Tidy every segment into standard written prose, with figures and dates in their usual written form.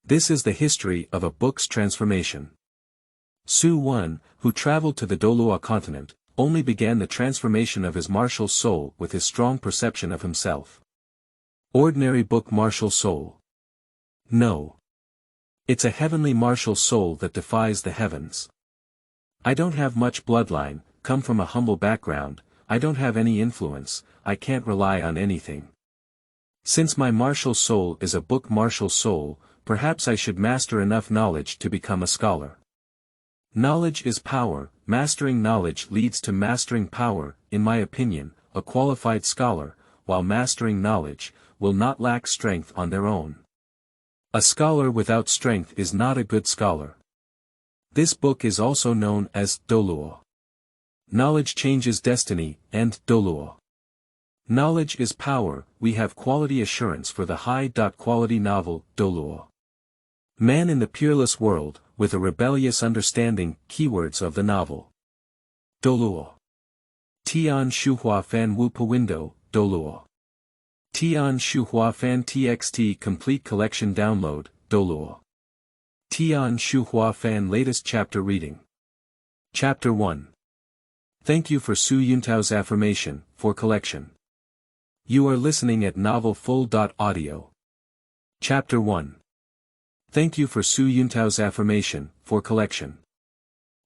This is the history of a book's transformation. Su Yuntao, who traveled to the Douluo Continent, only began the transformation of his martial soul with his strong perception of himself. Ordinary book martial soul. No. It's a heavenly martial soul that defies the heavens. I don't have much bloodline, come from a humble background, I don't have any influence, I can't rely on anything. Since my martial soul is a book martial soul, perhaps I should master enough knowledge to become a scholar. Knowledge is power, mastering knowledge leads to mastering power, in my opinion, a qualified scholar, while mastering knowledge, will not lack strength on their own. A scholar without strength is not a good scholar. This book is also known as Douluo. Knowledge changes destiny, and Douluo. Knowledge is power, we have quality assurance for the high-quality novel, Douluo. Man in the peerless world, with a rebellious understanding, keywords of the novel. Douluo. Tian Shu Hua Fan Wu Pa Window, Douluo. Tian Shu Hua Fan TXT Complete Collection Download, Douluo. Tian Shu Hua Fan Latest Chapter Reading. Chapter 1. Thank you for Su Yuntao's affirmation, for collection. You are listening at novelfull.audio. Chapter 1. Thank you for Su Yuntao's affirmation, for collection.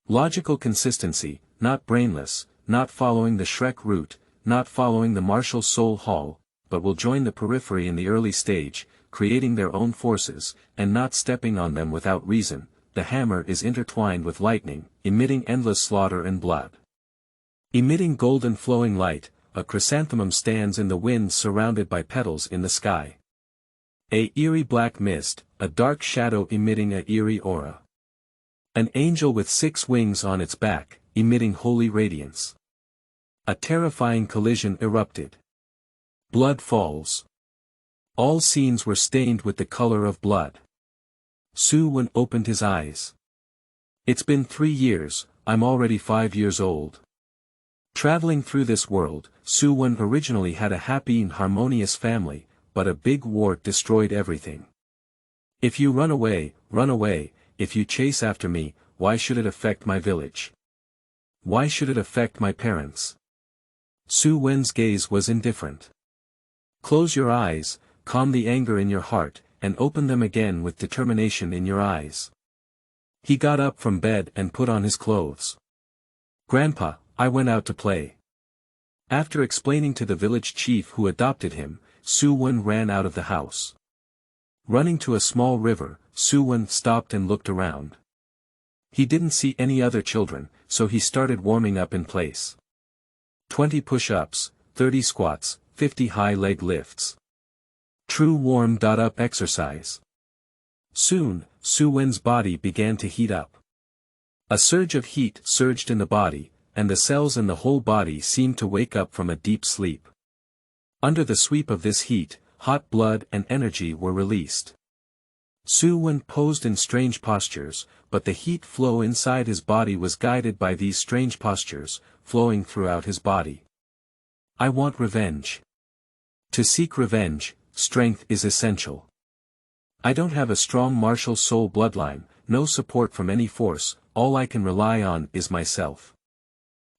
Logical consistency, not brainless, not following the Shrek route, not following the martial soul hall, but will join the periphery in the early stage, creating their own forces, and not stepping on them without reason. The hammer is intertwined with lightning, emitting endless slaughter and blood. Emitting golden flowing light, a chrysanthemum stands in the wind surrounded by petals in the sky. A eerie black mist, a dark shadow emitting a eerie aura. An angel with 6 wings on its back, emitting holy radiance. A terrifying collision erupted. Blood falls. All scenes were stained with the color of blood. Su Yuntao opened his eyes. It's been 3 years, I'm already 5 years old. Traveling through this world, Su Yuntao originally had a happy and harmonious family, but a big war destroyed everything. If you run away, if you chase after me, why should it affect my village? Why should it affect my parents? Su Yuntau's gaze was indifferent. Close your eyes, calm the anger in your heart, and open them again with determination in your eyes. He got up from bed and put on his clothes. Grandpa, I went out to play. After explaining to the village chief who adopted him, Su Yuntao ran out of the house. Running to a small river, Su Yuntao stopped and looked around. He didn't see any other children, so he started warming up in place. 20 push-ups, 30 squats, 50 high leg lifts. True warm-up exercise. Soon, Su Yuntau's body began to heat up. A surge of heat surged in the body, and the cells in the whole body seemed to wake up from a deep sleep. Under the sweep of this heat, hot blood and energy were released. Su Yuntao posed in strange postures, but the heat flow inside his body was guided by these strange postures, flowing throughout his body. I want revenge. To seek revenge, strength is essential. I don't have a strong martial soul bloodline, no support from any force, all I can rely on is myself.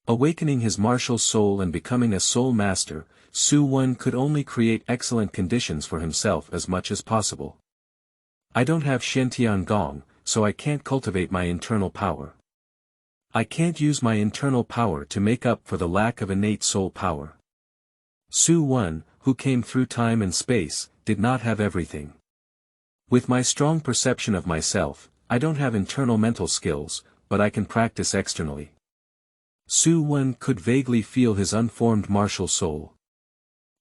Awakening his martial soul and becoming a soul master, Su Yuntao could only create excellent conditions for himself as much as possible. I don't have Shen Gong, so I can't cultivate my internal power. I can't use my internal power to make up for the lack of innate soul power. Su Yuntao, who came through time and space, did not have everything. With my strong perception of myself, I don't have internal mental skills, but I can practice externally. Su Yuntao could vaguely feel his unformed martial soul.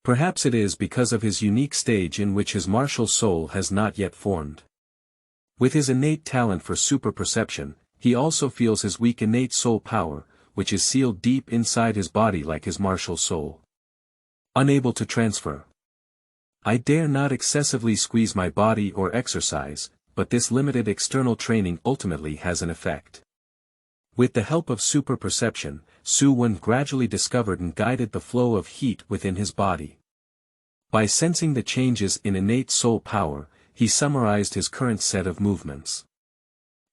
Perhaps it is because of his unique stage in which his martial soul has not yet formed. With his innate talent for super-perception, he also feels his weak innate soul power, which is sealed deep inside his body like his martial soul. Unable to transfer. I dare not excessively squeeze my body or exercise, but this limited external training ultimately has an effect. With the help of super-perception, Su Yuntao gradually discovered and guided the flow of heat within his body. By sensing the changes in innate soul power, he summarized his current set of movements.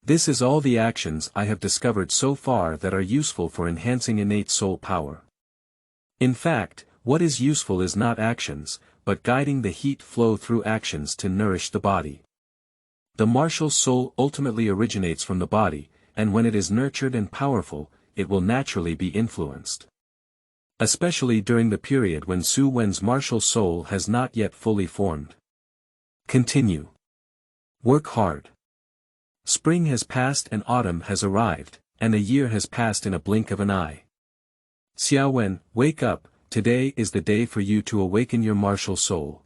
This is all the actions I have discovered so far that are useful for enhancing innate soul power. In fact, what is useful is not actions, but guiding the heat flow through actions to nourish the body. The martial soul ultimately originates from the body, and when it is nurtured and powerful, it will naturally be influenced. Especially during the period when Su Wen's martial soul has not yet fully formed. Continue. Work hard. Spring has passed and autumn has arrived, and a year has passed in a blink of an eye. Xiao Wen, wake up, today is the day for you to awaken your martial soul.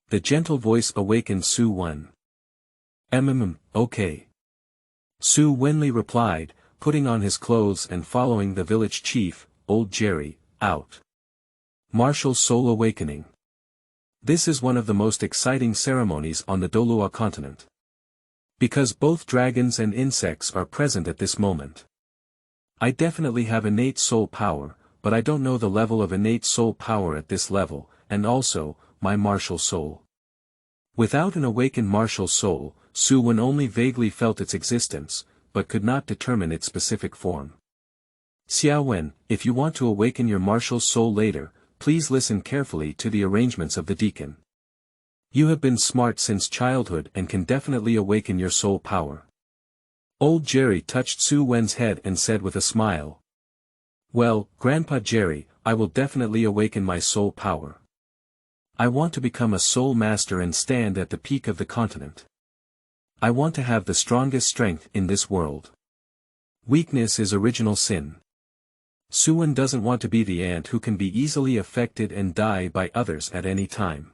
The gentle voice awakened Su Wen. Okay. Su Wenli replied, putting on his clothes and following the village chief, Old Jerry, out. Martial Soul Awakening. This is one of the most exciting ceremonies on the Douluo Continent. Because both dragons and insects are present at this moment. I definitely have innate soul power, but I don't know the level of innate soul power at this level, and also, my martial soul. Without an awakened martial soul, Su Wen only vaguely felt its existence, but could not determine its specific form. Xiao Wen, if you want to awaken your martial soul later, please listen carefully to the arrangements of the deacon. You have been smart since childhood and can definitely awaken your soul power. Old Jerry touched Su Wen's head and said with a smile. Well, Grandpa Jerry, I will definitely awaken my soul power. I want to become a soul master and stand at the peak of the continent. I want to have the strongest strength in this world. Weakness is original sin. Su Wen doesn't want to be the ant who can be easily affected and die by others at any time.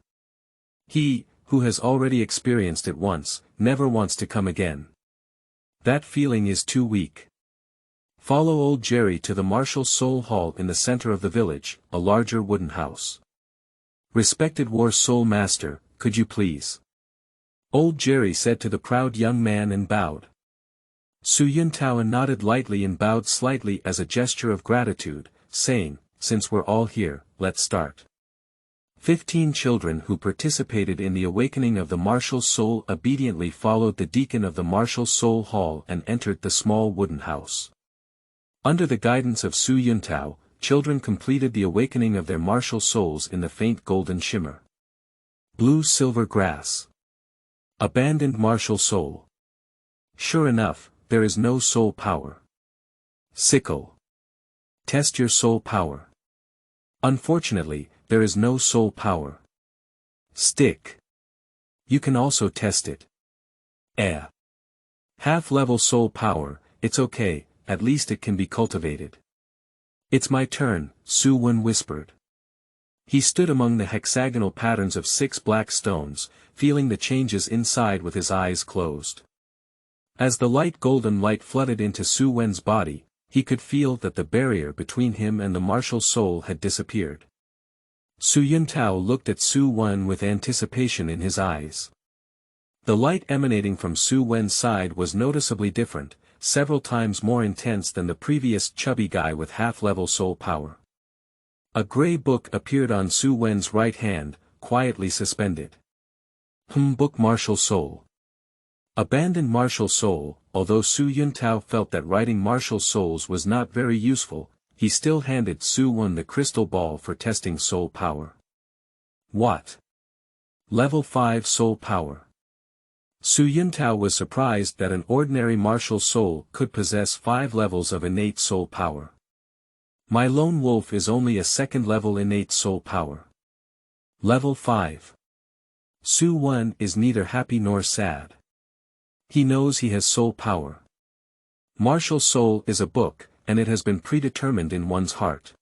He, who has already experienced it once, never wants to come again. That feeling is too weak. Follow Old Jerry to the martial soul hall in the center of the village, a larger wooden house. Respected War Soul Master, could you please? Old Jerry said to the proud young man and bowed. Su Yuntao nodded lightly and bowed slightly as a gesture of gratitude, saying, since we're all here, let's start. 15 children who participated in the awakening of the martial soul obediently followed the deacon of the martial soul hall and entered the small wooden house. Under the guidance of Su Yuntao, children completed the awakening of their martial souls in the faint golden shimmer. Blue-silver grass. Abandoned martial soul. Sure enough, there is no soul power. Sickle. Test your soul power. Unfortunately, there is no soul power. Stick. You can also test it. Half-level soul power, it's okay, at least it can be cultivated. It's my turn, Su Wen whispered. He stood among the hexagonal patterns of 6 black stones, feeling the changes inside with his eyes closed. As the light golden light flooded into Su Wen's body, he could feel that the barrier between him and the martial soul had disappeared. Su Yuntao looked at Su Wen with anticipation in his eyes. The light emanating from Su Wen's side was noticeably different, several times more intense than the previous chubby guy with half-level soul power. A gray book appeared on Su Wen's right hand, quietly suspended. Book Martial Soul. Abandoned Martial Soul. Although Su Yuntao felt that writing martial souls was not very useful, he still handed Su Wen the crystal ball for testing soul power. What? Level 5 soul power. Su Yuntao was surprised that an ordinary martial soul could possess 5 levels of innate soul power. My lone wolf is only a 2nd level innate soul power. Level 5. Su Wen is neither happy nor sad. He knows he has soul power. Martial Soul is a book, and it has been predetermined in one's heart.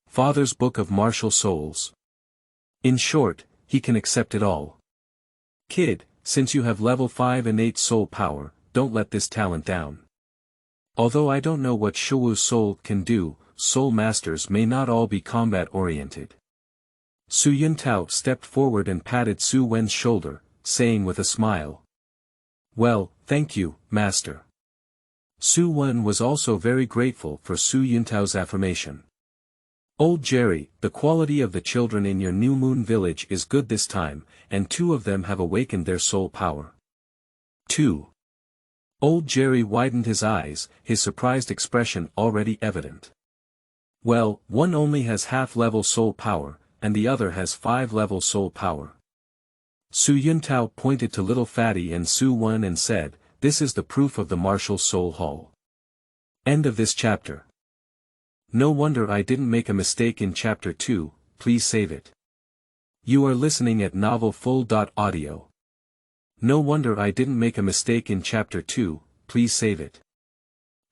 Father's Book of Martial Souls. In short, he can accept it all. Kid, since you have level 5 innate soul power, don't let this talent down. Although I don't know what Shuwu's soul can do, soul masters may not all be combat-oriented. Su Yuntao stepped forward and patted Su Wen's shoulder, saying with a smile. Well, thank you, Master. Su Wen was also very grateful for Su Yuntao's affirmation. Old Jerry, the quality of the children in your new moon village is good this time, and 2 of them have awakened their soul power. 2. Old Jerry widened his eyes, his surprised expression already evident. Well, one only has half-level soul power, and the other has 5-level soul power. Su Yuntao pointed to Little Fatty and Su Wen and said, "This is the proof of the martial soul hall." End of this chapter. No wonder I didn't make a mistake in chapter 2, please save it. You are listening at novelfull.audio. No wonder I didn't make a mistake in chapter 2, please save it.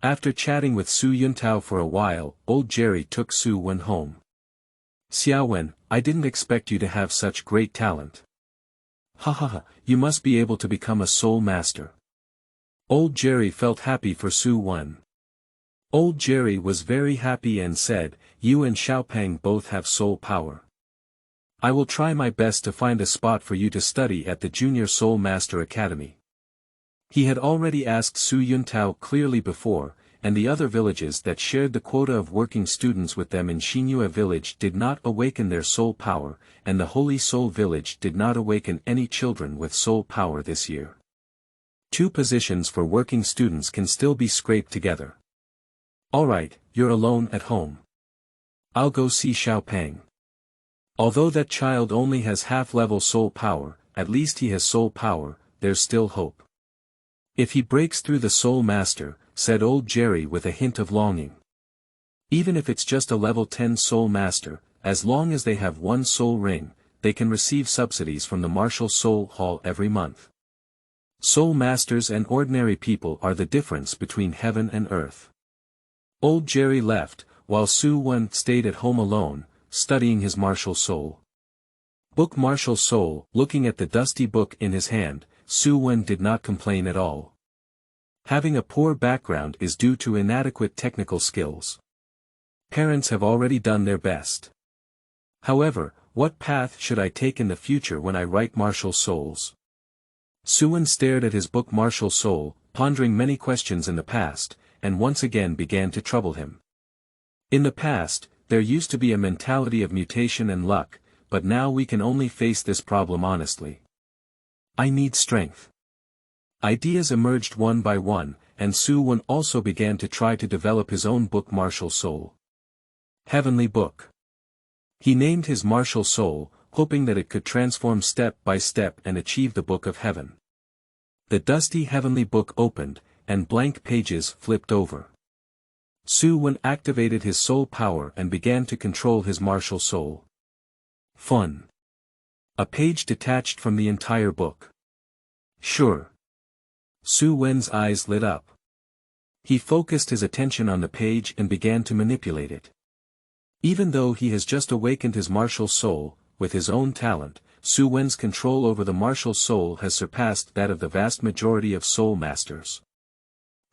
After chatting with Su Yuntao for a while, old Jerry took Su Wen home. "Xiaowen, I didn't expect you to have such great talent. Ha ha ha, you must be able to become a soul master." Old Jerry felt happy for Su Wen. Old Jerry was very happy and said, "You and Xiaopeng both have soul power. I will try my best to find a spot for you to study at the Junior Soul Master Academy." He had already asked Su Yuntao clearly before, and the other villages that shared the quota of working students with them in Xinyue village did not awaken their soul power, and the Holy Soul village did not awaken any children with soul power this year. 2 positions for working students can still be scraped together. Alright, you're alone at home. I'll go see Xiaopeng. Although that child only has half-level soul power, at least he has soul power, there's still hope. If he breaks through the soul master, said old Jerry with a hint of longing. Even if it's just a level 10 soul master, as long as they have 1 soul ring, they can receive subsidies from the Martial Soul Hall every month. Soul masters and ordinary people are the difference between heaven and earth. Old Jerry left, while Su Wen stayed at home alone, studying his martial soul. Book Martial Soul. Looking at the dusty book in his hand, Su Wen did not complain at all. Having a poor background is due to inadequate technical skills. Parents have already done their best. However, what path should I take in the future when I write Martial Souls? Su Wen stared at his book Martial Soul, pondering many questions in the past, and once again began to trouble him. In the past, there used to be a mentality of mutation and luck, but now we can only face this problem honestly. I need strength. Ideas emerged one by one, and Su Wen also began to try to develop his own book Martial Soul. Heavenly Book. He named his Martial Soul, hoping that it could transform step by step and achieve the Book of Heaven. The dusty heavenly book opened, and blank pages flipped over. Su Wen activated his soul power and began to control his martial soul. Fun. A page detached from the entire book. Sure. Su Wen's eyes lit up. He focused his attention on the page and began to manipulate it. Even though he has just awakened his martial soul, with his own talent, Su Wen's control over the martial soul has surpassed that of the vast majority of soul masters.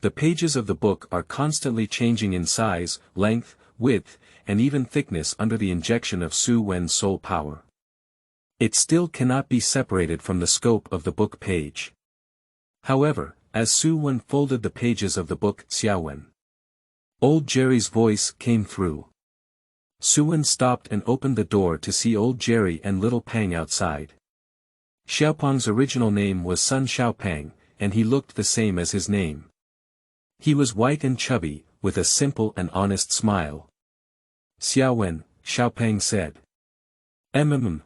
The pages of the book are constantly changing in size, length, width, and even thickness under the injection of Su Wen's soul power. It still cannot be separated from the scope of the book page. However, as Su Wen folded the pages of the book Xiaowen, old Jerry's voice came through. Su Wen stopped and opened the door to see old Jerry and little Pang outside. Xiaopeng's original name was Sun Xiaopeng, and he looked the same as his name. He was white and chubby, with a simple and honest smile. Xiaowen, Xiaopeng said.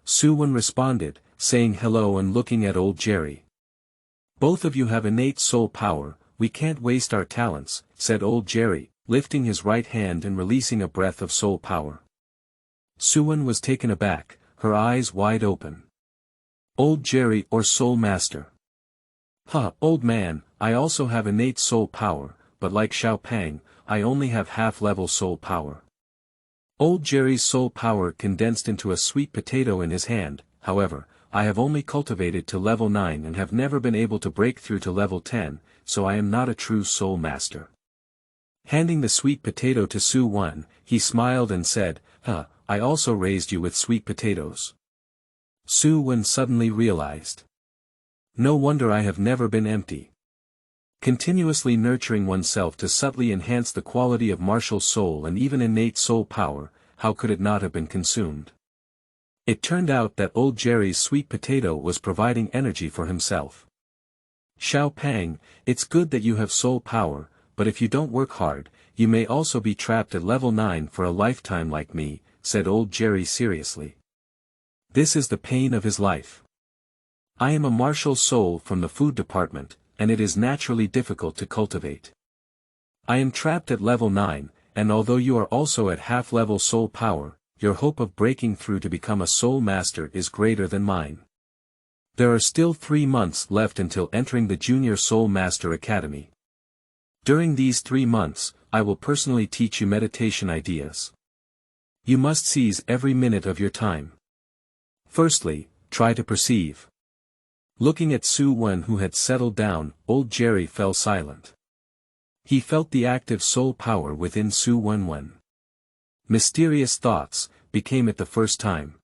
Su Wen responded, saying hello and looking at old Jerry. Both of you have innate soul power, we can't waste our talents, said old Jerry, lifting his right hand and releasing a breath of soul power. Su Wen was taken aback, her eyes wide open. Old Jerry or Soul Master? Old man, I also have innate soul power, but like Xiaopeng, I only have half-level soul power. Old Jerry's soul power condensed into a sweet potato in his hand, however, I have only cultivated to level 9 and have never been able to break through to level 10, so I am not a true soul master. Handing the sweet potato to Su Wen, he smiled and said, I also raised you with sweet potatoes. Su Wen suddenly realized. No wonder I have never been empty. Continuously nurturing oneself to subtly enhance the quality of martial soul and even innate soul power, how could it not have been consumed? It turned out that old Jerry's sweet potato was providing energy for himself. Xiao Pang, it's good that you have soul power, but if you don't work hard, you may also be trapped at level 9 for a lifetime like me, said old Jerry seriously. This is the pain of his life. I am a martial soul from the food department, and it is naturally difficult to cultivate. I am trapped at level 9, and although you are also at half-level soul power, your hope of breaking through to become a soul master is greater than mine. There are still 3 months left until entering the Junior Soul Master Academy. During these 3 months, I will personally teach you meditation ideas. You must seize every minute of your time. Firstly, try to perceive. Looking at Su Wen, who had settled down, old Jerry fell silent. He felt the active soul power within Su Wen. Mysterious thoughts became it the first time.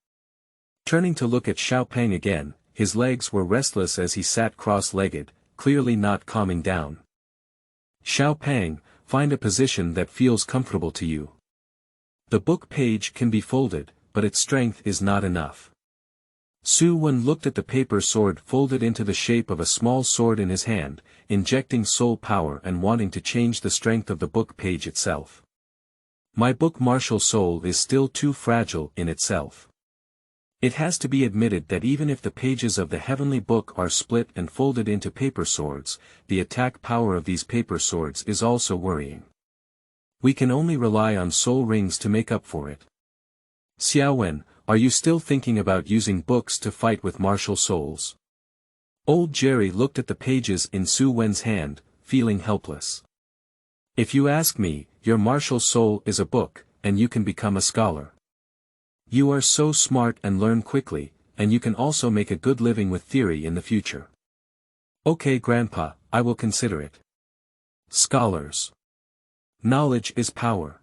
Turning to look at Xiao Pang again, his legs were restless as he sat cross-legged, clearly not calming down. Xiao Pang, find a position that feels comfortable to you. The book page can be folded, but its strength is not enough. Su Wen looked at the paper sword folded into the shape of a small sword in his hand, injecting soul power and wanting to change the strength of the book page itself. My book martial soul is still too fragile in itself. It has to be admitted that even if the pages of the heavenly book are split and folded into paper swords, the attack power of these paper swords is also worrying. We can only rely on soul rings to make up for it. Xiao Wen, are you still thinking about using books to fight with martial souls? Old Jerry looked at the pages in Su Wen's hand, feeling helpless. If you ask me, your martial soul is a book, and you can become a scholar. You are so smart and learn quickly, and you can also make a good living with theory in the future. Okay, Grandpa, I will consider it. Scholars. Knowledge is power.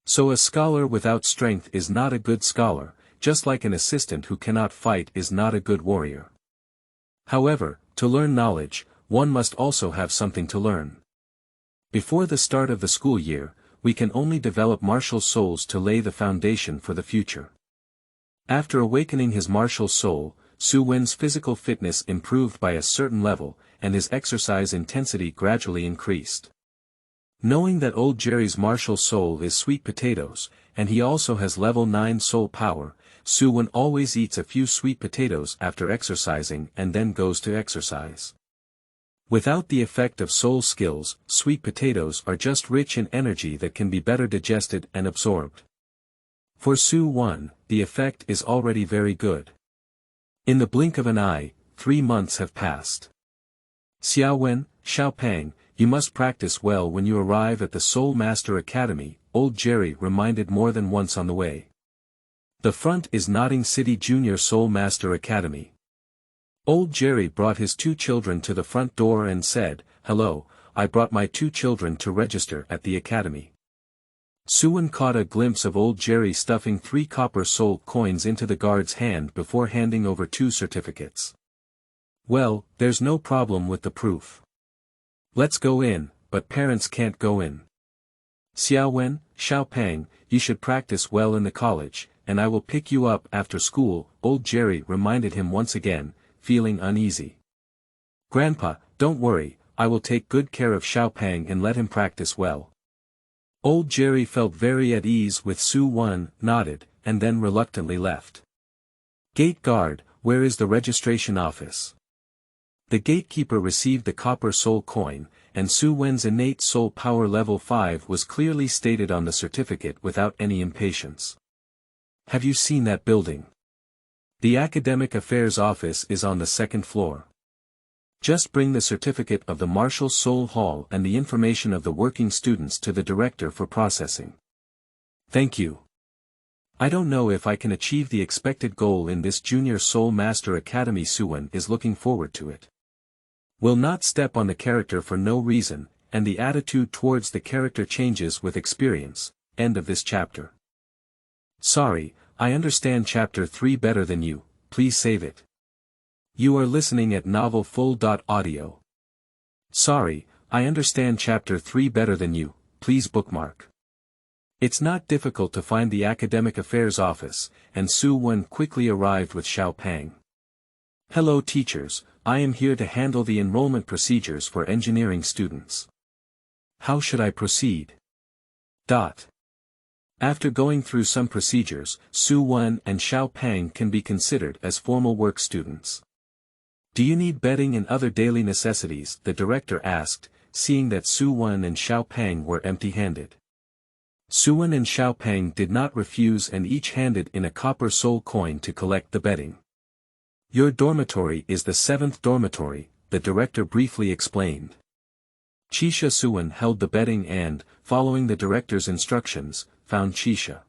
So a scholar without strength is not a good scholar, just like an assistant who cannot fight is not a good warrior. However, to learn knowledge, one must also have something to learn. Before the start of the school year, we can only develop martial souls to lay the foundation for the future. After awakening his martial soul, Su Wen's physical fitness improved by a certain level, and his exercise intensity gradually increased. Knowing that old Jerry's martial soul is sweet potatoes, and he also has level 9 soul power, Su Wen always eats a few sweet potatoes after exercising and then goes to exercise. Without the effect of soul skills, sweet potatoes are just rich in energy that can be better digested and absorbed. For Su Wen, the effect is already very good. In the blink of an eye, 3 months have passed. Xiao Wen, Xiao Pang, you must practice well when you arrive at the Soul Master Academy, old Jerry reminded more than once on the way. The front is Notting City Junior Soul Master Academy. Old Jerry brought his 2 children to the front door and said, "Hello, I brought my 2 children to register at the academy." Su Wen caught a glimpse of old Jerry stuffing 3 copper soul coins into the guard's hand before handing over 2 certificates. Well, there's no problem with the proof. Let's go in, but parents can't go in. Xiao Wen, Xiao Pang, you should practice well in the college, and I will pick you up after school, old Jerry reminded him once again, feeling uneasy. Grandpa, don't worry, I will take good care of Xiao Pang and let him practice well. Old Jerry felt very at ease with Su Wen, nodded, and then reluctantly left. Gate guard, where is the registration office? The gatekeeper received the copper soul coin, and Su Wen's innate soul power level 5 was clearly stated on the certificate without any impatience. Have you seen that building? The Academic Affairs Office is on the 2nd floor. Just bring the certificate of the Martial Soul Hall and the information of the working students to the director for processing. Thank you. I don't know if I can achieve the expected goal in this Junior Soul Master Academy. Su Wen is looking forward to it. Will not step on the character for no reason, and the attitude towards the character changes with experience. End of this chapter. Sorry, I understand chapter 3 better than you, please save it. You are listening at novelfull.audio. Sorry, I understand chapter 3 better than you, please bookmark. It's not difficult to find the Academic Affairs office, and Su Wen quickly arrived with Xiao Pang. Hello teachers, I am here to handle the enrollment procedures for engineering students. How should I proceed? After going through some procedures, Su Wen and Xiao Pang can be considered as formal work students. Do you need bedding and other daily necessities? The director asked, seeing that Su Wen and Xiao Pang were empty-handed. Su Wen and Xiao Pang did not refuse and each handed in a copper soul coin to collect the bedding. Your dormitory is the 7th dormitory, the director briefly explained. Qisha Su Wen held the bedding and, following the director's instructions, found Qisha.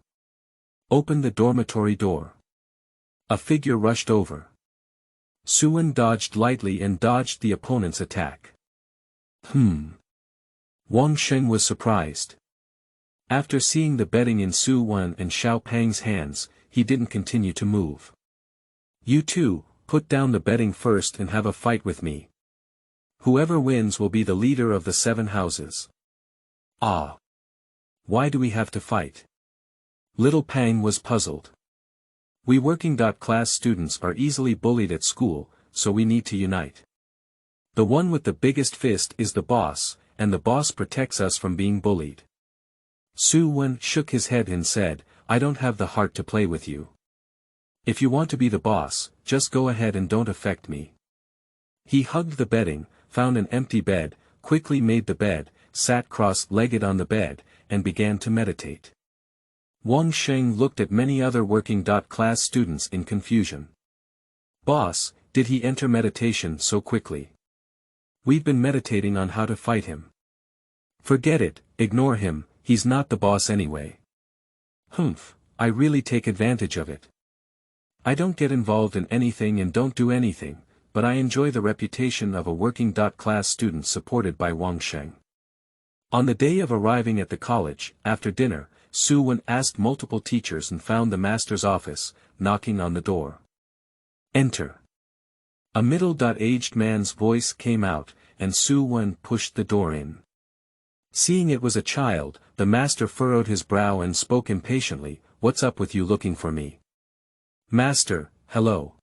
Open the dormitory door. A figure rushed over. Su Wen dodged lightly and dodged the opponent's attack. Wang Sheng was surprised. After seeing the bedding in Su Wen and Xiao Pang's hands, he didn't continue to move. You two, put down the bedding first and have a fight with me. Whoever wins will be the leader of the 7 houses. Why do we have to fight? Little Pang was puzzled. We working-class students are easily bullied at school, so we need to unite. The one with the biggest fist is the boss, and the boss protects us from being bullied. Su Wen shook his head and said, I don't have the heart to play with you. If you want to be the boss, just go ahead and don't affect me. He hugged the bedding, found an empty bed, quickly made the bed, sat cross-legged on the bed, and began to meditate. Wang Sheng looked at many other working-class students in confusion. Boss, did he enter meditation so quickly? We've been meditating on how to fight him. Forget it, ignore him, he's not the boss anyway. I really take advantage of it. I don't get involved in anything and don't do anything, but I enjoy the reputation of a working-class student supported by Wang Sheng. On the day of arriving at the college, after dinner, Su Wen asked multiple teachers and found the master's office, knocking on the door. Enter. A middle-aged man's voice came out, and Su Wen pushed the door in. Seeing it was a child, the master furrowed his brow and spoke impatiently, What's up with you looking for me? Master, hello.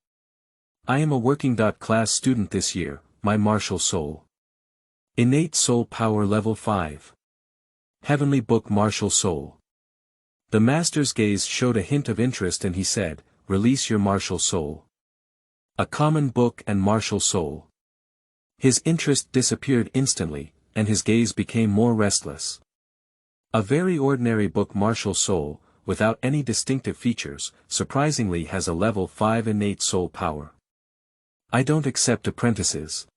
I am a working-class student this year, my martial soul. Innate soul power level 5. Heavenly book martial soul. The master's gaze showed a hint of interest and he said, Release your martial soul. A common book and martial soul. His interest disappeared instantly, and his gaze became more restless. A very ordinary book martial soul, without any distinctive features, surprisingly has a level 5 innate soul power. I don't accept apprentices.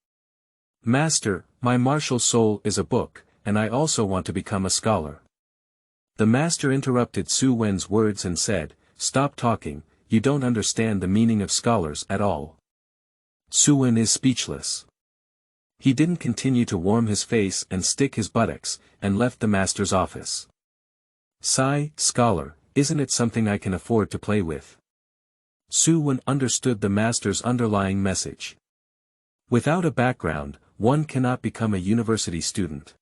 Master, my martial soul is a book, and I also want to become a scholar. The master interrupted Su Wen's words and said, Stop talking, you don't understand the meaning of scholars at all. Su Wen is speechless. He didn't continue to warm his face and stick his buttocks, and left the master's office. Sigh, scholar, isn't it something I can afford to play with? Su Wen understood the master's underlying message. Without a background, one cannot become a university student.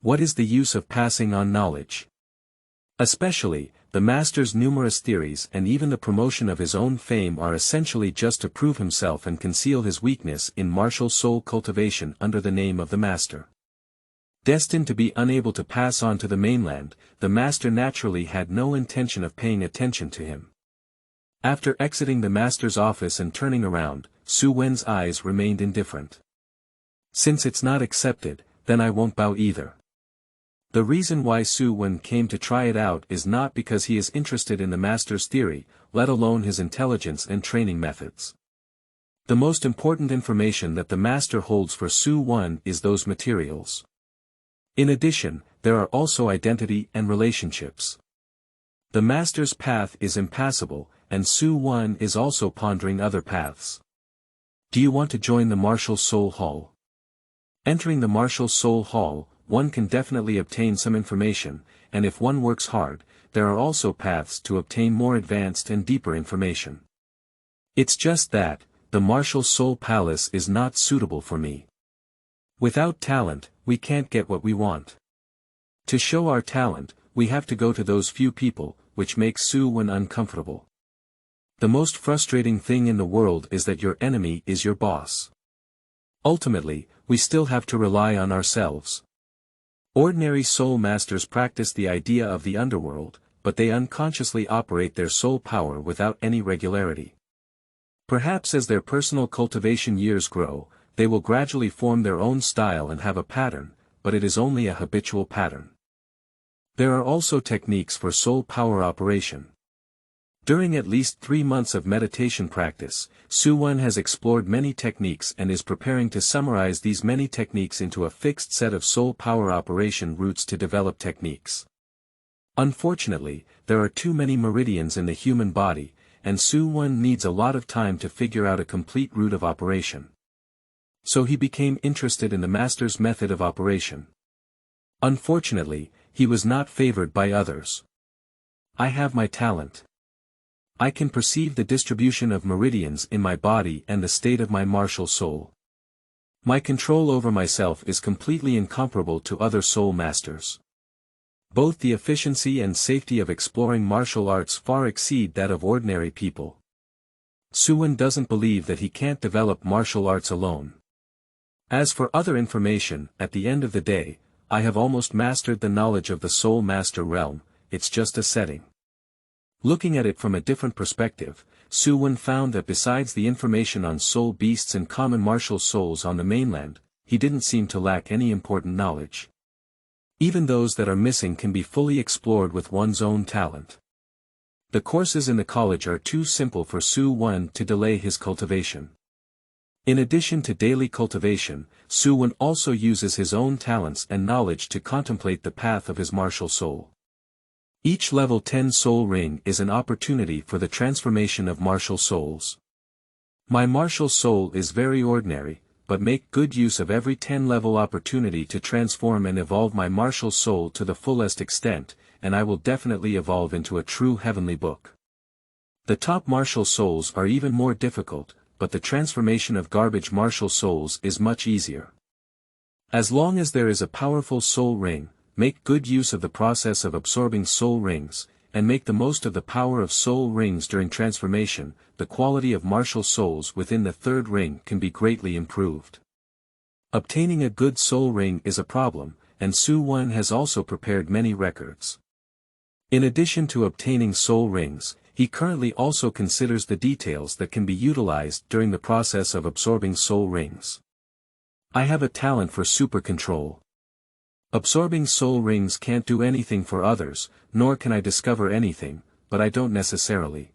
What is the use of passing on knowledge? Especially, the master's numerous theories and even the promotion of his own fame are essentially just to prove himself and conceal his weakness in martial soul cultivation under the name of the master. Destined to be unable to pass on to the mainland, the master naturally had no intention of paying attention to him. After exiting the master's office and turning around, Su Wen's eyes remained indifferent. Since it's not accepted, then I won't bow either. The reason why Su Wen came to try it out is not because he is interested in the master's theory, let alone his intelligence and training methods. The most important information that the master holds for Su Wen is those materials. In addition, there are also identity and relationships. The master's path is impassable, and Su Wen is also pondering other paths. Do you want to join the Martial Soul Hall? Entering the Martial Soul Hall, one can definitely obtain some information, and if one works hard, there are also paths to obtain more advanced and deeper information. It's just that, the Martial Soul Palace is not suitable for me. Without talent, we can't get what we want. To show our talent, we have to go to those few people, which makes Su Wen uncomfortable. The most frustrating thing in the world is that your enemy is your boss. Ultimately, we still have to rely on ourselves. Ordinary soul masters practice the idea of the underworld, but they unconsciously operate their soul power without any regularity. Perhaps as their personal cultivation years grow, they will gradually form their own style and have a pattern, but it is only a habitual pattern. There are also techniques for soul power operation. During at least 3 months of meditation practice, Su Wen has explored many techniques and is preparing to summarize these many techniques into a fixed set of soul power operation routes to develop techniques. Unfortunately, there are too many meridians in the human body, and Su Wen needs a lot of time to figure out a complete route of operation. So he became interested in the master's method of operation. Unfortunately, he was not favored by others. I have my talent. I can perceive the distribution of meridians in my body and the state of my martial soul. My control over myself is completely incomparable to other soul masters. Both the efficiency and safety of exploring martial arts far exceed that of ordinary people. Su Wen doesn't believe that he can't develop martial arts alone. As for other information, at the end of the day, I have almost mastered the knowledge of the soul master realm, it's just a setting. Looking at it from a different perspective, Su Wen found that besides the information on soul beasts and common martial souls on the mainland, he didn't seem to lack any important knowledge. Even those that are missing can be fully explored with one's own talent. The courses in the college are too simple for Su Wen to delay his cultivation. In addition to daily cultivation, Su Wen also uses his own talents and knowledge to contemplate the path of his martial soul. Each level 10 soul ring is an opportunity for the transformation of martial souls. My martial soul is very ordinary, but make good use of every 10 level opportunity to transform and evolve my martial soul to the fullest extent, and I will definitely evolve into a true heavenly book. The top martial souls are even more difficult, but the transformation of garbage martial souls is much easier. As long as there is a powerful soul ring, make good use of the process of absorbing soul rings, and make the most of the power of soul rings during transformation. The quality of martial souls within the third ring can be greatly improved. Obtaining a good soul ring is a problem, and Su Wen has also prepared many records. In addition to obtaining soul rings, he currently also considers the details that can be utilized during the process of absorbing soul rings. I have a talent for super control. Absorbing soul rings can't do anything for others, nor can I discover anything, but I don't necessarily.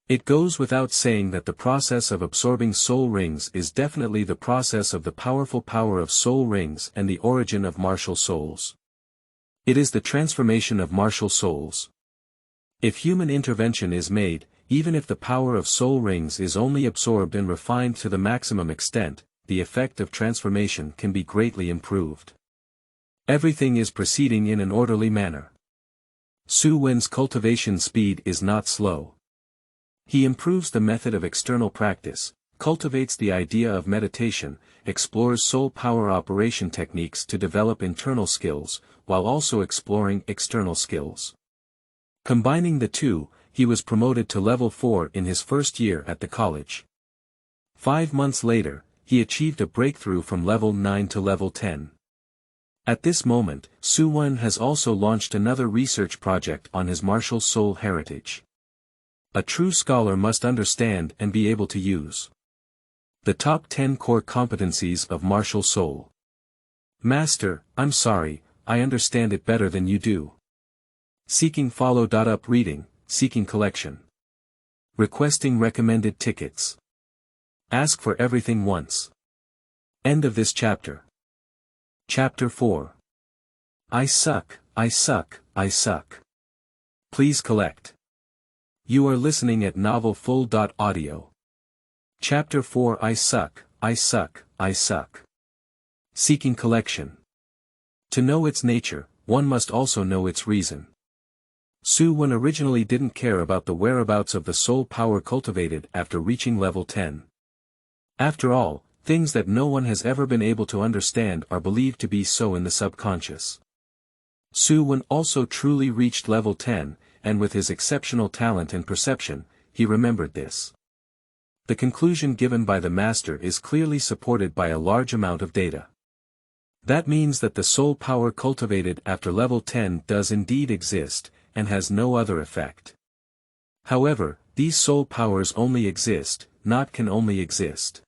It goes without saying that the process of absorbing soul rings is definitely the process of the powerful power of soul rings and the origin of martial souls. It is the transformation of martial souls. If human intervention is made, even if the power of soul rings is only absorbed and refined to the maximum extent, the effect of transformation can be greatly improved. Everything is proceeding in an orderly manner. Su Wen's cultivation speed is not slow. He improves the method of external practice, cultivates the idea of meditation, explores soul power operation techniques to develop internal skills, while also exploring external skills. Combining the two, he was promoted to level 4 in his first year at the college. 5 months later, he achieved a breakthrough from level 9 to level 10. At this moment, Su Wen has also launched another research project on his martial soul heritage. A true scholar must understand and be able to use the top 10 core competencies of martial soul. Master, I'm sorry, I understand it better than you do. Seeking follow-up reading, seeking collection. Requesting recommended tickets. Ask for everything once. End of this chapter. Chapter 4. I suck, I suck, I suck. Please collect. You are listening at novelfull.audio. Chapter 4. I suck, I suck, I suck. Seeking collection. To know its nature, one must also know its reason. Su Wen originally didn't care about the whereabouts of the soul power cultivated after reaching level 10. After all, things that no one has ever been able to understand are believed to be so in the subconscious. Su Wen also truly reached level 10, and with his exceptional talent and perception, he remembered this. The conclusion given by the master is clearly supported by a large amount of data. That means that the soul power cultivated after level 10 does indeed exist, and has no other effect. However, these soul powers only exist, not can only exist.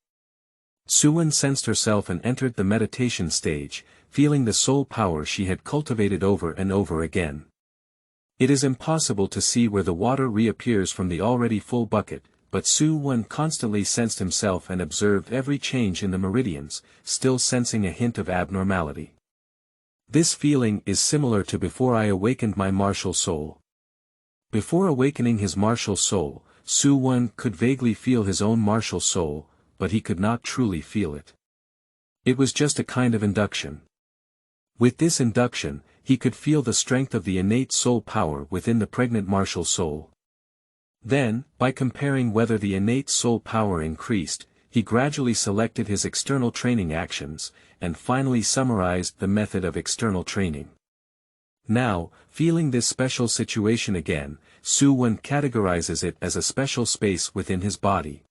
Su Wen sensed herself and entered the meditation stage, feeling the soul power she had cultivated over and over again. It is impossible to see where the water reappears from the already full bucket, but Su Wen constantly sensed himself and observed every change in the meridians, still sensing a hint of abnormality. This feeling is similar to before I awakened my martial soul. Before awakening his martial soul, Su Wen could vaguely feel his own martial soul, but he could not truly feel it. It was just a kind of induction. With this induction, he could feel the strength of the innate soul power within the pregnant martial soul. Then, by comparing whether the innate soul power increased, he gradually selected his external training actions, and finally summarized the method of external training. Now, feeling this special situation again, Su Wen categorizes it as a special space within his body.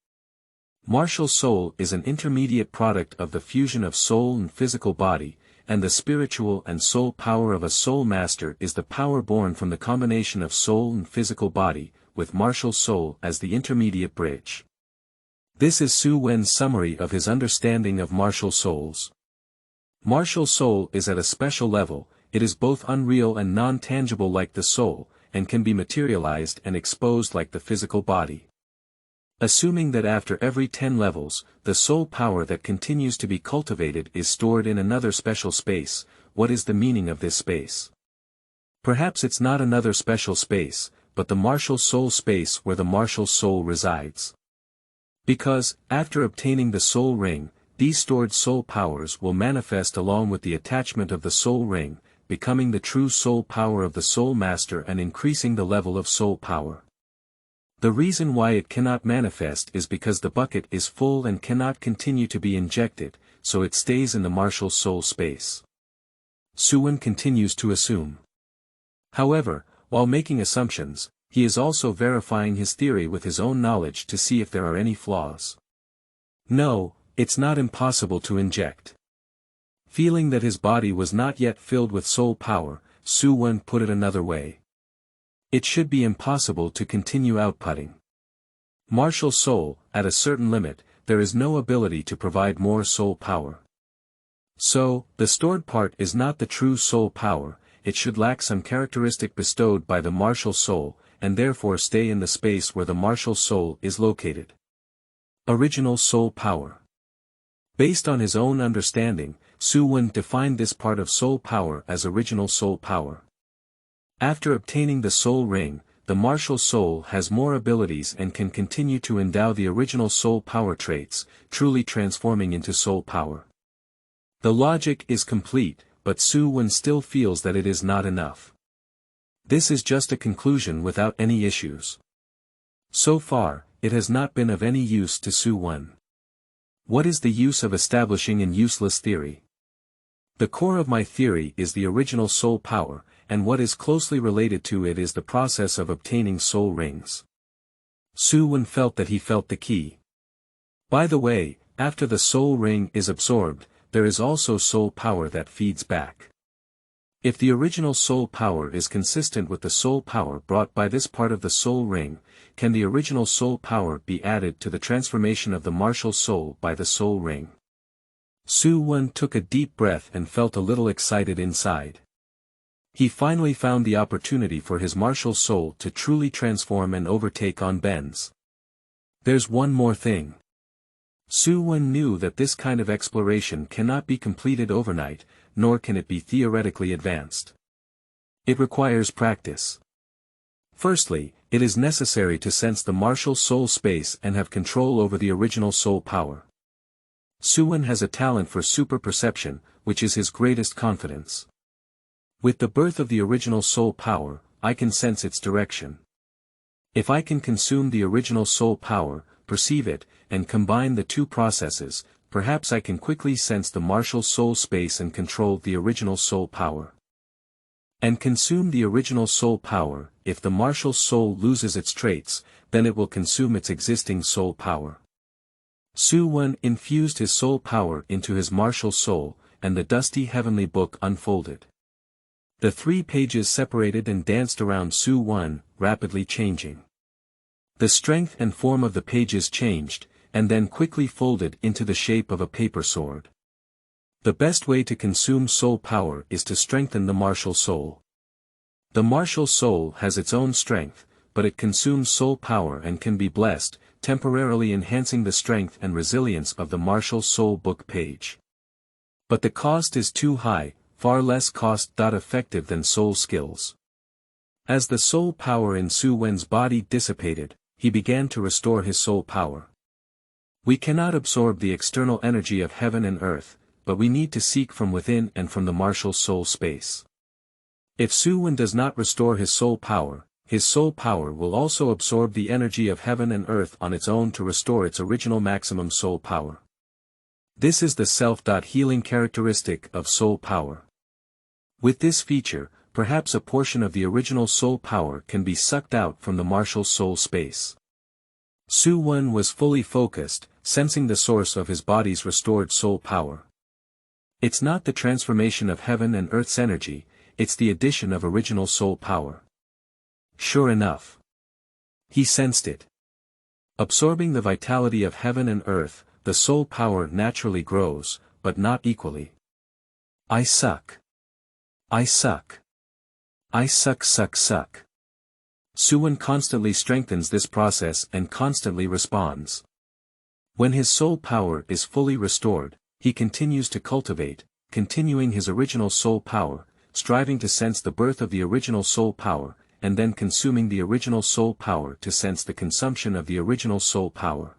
Martial soul is an intermediate product of the fusion of soul and physical body, and the spiritual and soul power of a soul master is the power born from the combination of soul and physical body, with martial soul as the intermediate bridge. This is Su Wen's summary of his understanding of martial souls. Martial soul is at a special level, it is both unreal and non-tangible like the soul, and can be materialized and exposed like the physical body. Assuming that after every 10 levels, the soul power that continues to be cultivated is stored in another special space, what is the meaning of this space? Perhaps it's not another special space, but the martial soul space where the martial soul resides. Because, after obtaining the soul ring, these stored soul powers will manifest along with the attachment of the soul ring, becoming the true soul power of the soul master and increasing the level of soul power. The reason why it cannot manifest is because the bucket is full and cannot continue to be injected, so it stays in the martial soul space. Su Wen continues to assume. However, while making assumptions, he is also verifying his theory with his own knowledge to see if there are any flaws. No, it's not impossible to inject. Feeling that his body was not yet filled with soul power, Su Wen put it another way. It should be impossible to continue outputting. Martial soul, at a certain limit, there is no ability to provide more soul power. So, the stored part is not the true soul power, it should lack some characteristic bestowed by the martial soul, and therefore stay in the space where the martial soul is located. Original soul power. Based on his own understanding, Su Wen defined this part of soul power as original soul power. After obtaining the soul ring, the martial soul has more abilities and can continue to endow the original soul power traits, truly transforming into soul power. The logic is complete, but Su Wen still feels that it is not enough. This is just a conclusion without any issues. So far, it has not been of any use to Su Wen. What is the use of establishing an useless theory? The core of my theory is the original soul power, and what is closely related to it is the process of obtaining soul rings. Su Wen felt that he felt the key. By the way, after the soul ring is absorbed, there is also soul power that feeds back. If the original soul power is consistent with the soul power brought by this part of the soul ring, can the original soul power be added to the transformation of the martial soul by the soul ring? Su Wen took a deep breath and felt a little excited inside. He finally found the opportunity for his martial soul to truly transform and overtake on bends. There's one more thing. Su Wen knew that this kind of exploration cannot be completed overnight, nor can it be theoretically advanced. It requires practice. Firstly, it is necessary to sense the martial soul space and have control over the original soul power. Su Wen has a talent for super perception, which is his greatest confidence. With the birth of the original soul power, I can sense its direction. If I can consume the original soul power, perceive it, and combine the two processes, perhaps I can quickly sense the martial soul space and control the original soul power. And consume the original soul power. If the martial soul loses its traits, then it will consume its existing soul power. Su Wen infused his soul power into his martial soul, and the dusty heavenly book unfolded. The 3 pages separated and danced around Su Wen, rapidly changing. The strength and form of the pages changed, and then quickly folded into the shape of a paper sword. The best way to consume soul power is to strengthen the martial soul. The martial soul has its own strength, but it consumes soul power and can be blessed, temporarily enhancing the strength and resilience of the martial soul book page. But the cost is too high, far less cost-effective than soul skills. As the soul power in Su Wen's body dissipated, he began to restore his soul power. We cannot absorb the external energy of heaven and earth, but we need to seek from within and from the martial soul space. If Su Wen does not restore his soul power will also absorb the energy of heaven and earth on its own to restore its original maximum soul power. This is the self-healing characteristic of soul power. With this feature, perhaps a portion of the original soul power can be sucked out from the martial soul space. Su Wen was fully focused, sensing the source of his body's restored soul power. It's not the transformation of heaven and earth's energy, it's the addition of original soul power. Sure enough. He sensed it. Absorbing the vitality of heaven and earth, the soul power naturally grows, but not equally. I suck. I suck. I suck. Su Wen constantly strengthens this process and constantly responds. When his soul power is fully restored, he continues to cultivate, continuing his original soul power, striving to sense the birth of the original soul power, and then consuming the original soul power to sense the consumption of the original soul power.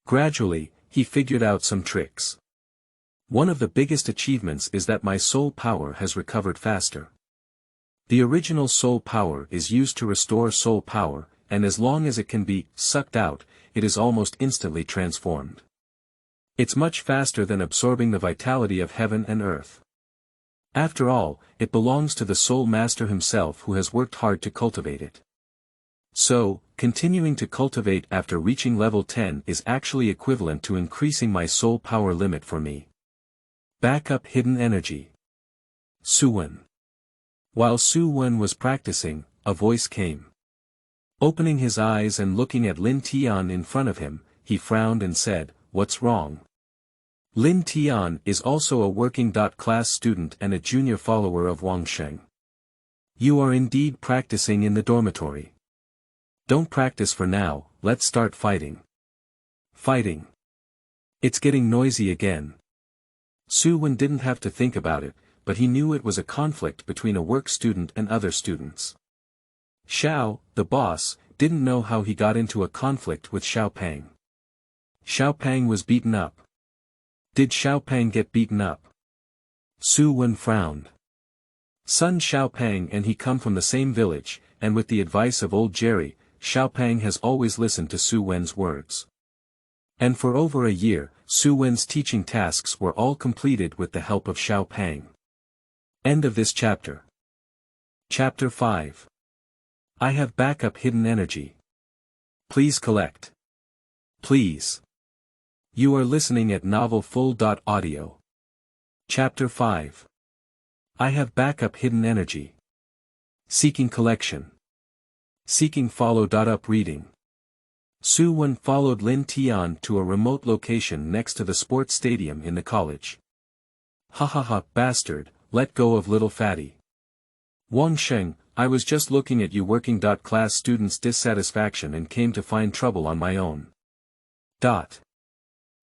Gradually, he figured out some tricks. One of the biggest achievements is that my soul power has recovered faster. The original soul power is used to restore soul power, and as long as it can be sucked out, it is almost instantly transformed. It's much faster than absorbing the vitality of heaven and earth. After all, it belongs to the soul master himself who has worked hard to cultivate it. So, continuing to cultivate after reaching level 10 is actually equivalent to increasing my soul power limit for me. Backup hidden energy. Su Wen. While Su Wen was practicing, a voice came. Opening his eyes and looking at Lin Tian in front of him, he frowned and said, "What's wrong?" Lin Tian is also a working-class student and a junior follower of Wang Sheng. You are indeed practicing in the dormitory. Don't practice for now, let's start fighting. Fighting. It's getting noisy again. Su Wen didn't have to think about it, but he knew it was a conflict between a work student and other students. Xiao, the boss, didn't know how he got into a conflict with Xiao Pang. Xiao Pang was beaten up. Did Xiao Pang get beaten up? Su Wen frowned. Son Xiao Pang and he come from the same village, and with the advice of old Jerry, Xiao Pang has always listened to Su Wen's words. And for over a year, Su Wen's teaching tasks were all completed with the help of Xiao Pang. End of this chapter. Chapter 5. I have backup hidden energy. Please collect. Please. You are listening at novelfull.audio. Chapter 5. I have backup hidden energy. Seeking collection. Seeking follow-up reading. Su Wen followed Lin Tian to a remote location next to the sports stadium in the college. Ha, bastard, let go of little fatty. Wang Sheng, I was just looking at you working-class students' dissatisfaction and came to find trouble on my own.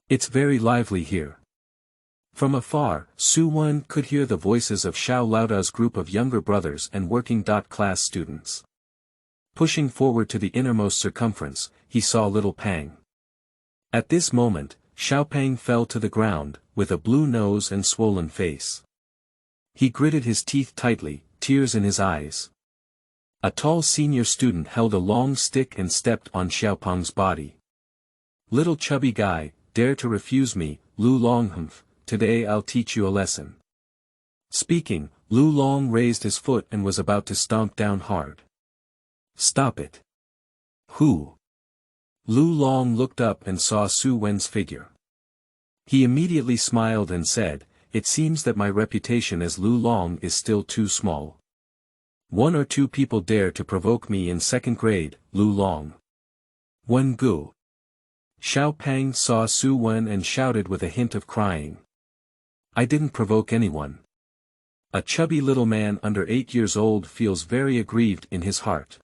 It's very lively here. From afar, Su Wen could hear the voices of Xiao Laoda's group of younger brothers and working-class students. Pushing forward to the innermost circumference, he saw little Pang. At this moment, Xiao Pang fell to the ground, with a blue nose and swollen face. He gritted his teeth tightly, tears in his eyes. A tall senior student held a long stick and stepped on Xiao Pang's body. Little chubby guy, dare to refuse me, Lu Longhumph, today I'll teach you a lesson. Speaking, Lu Long raised his foot and was about to stomp down hard. Stop it. Who? Lu Long looked up and saw Su Wen's figure. He immediately smiled and said, "It seems that my reputation as Lu Long is still too small. 1 or 2 people dare to provoke me in 2nd grade, Lu Long." Wen Gu. Xiao Pang saw Su Wen and shouted with a hint of crying. "I didn't provoke anyone." A chubby little man under 8 years old feels very aggrieved in his heart.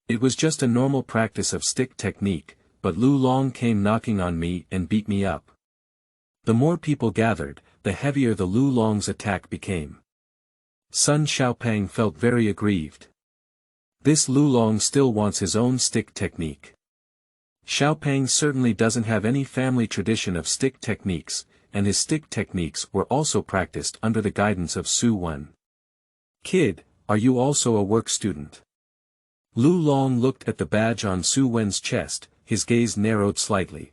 It was just a normal practice of stick technique, but Lu Long came knocking on me and beat me up. The more people gathered, the heavier the Lu Long's attack became. Sun Xiaopang felt very aggrieved. This Lu Long still wants his own stick technique. Xiaopang certainly doesn't have any family tradition of stick techniques, and his stick techniques were also practiced under the guidance of Su Wen. "Kid, are you also a work student?" Lu Long looked at the badge on Su Wen's chest, his gaze narrowed slightly.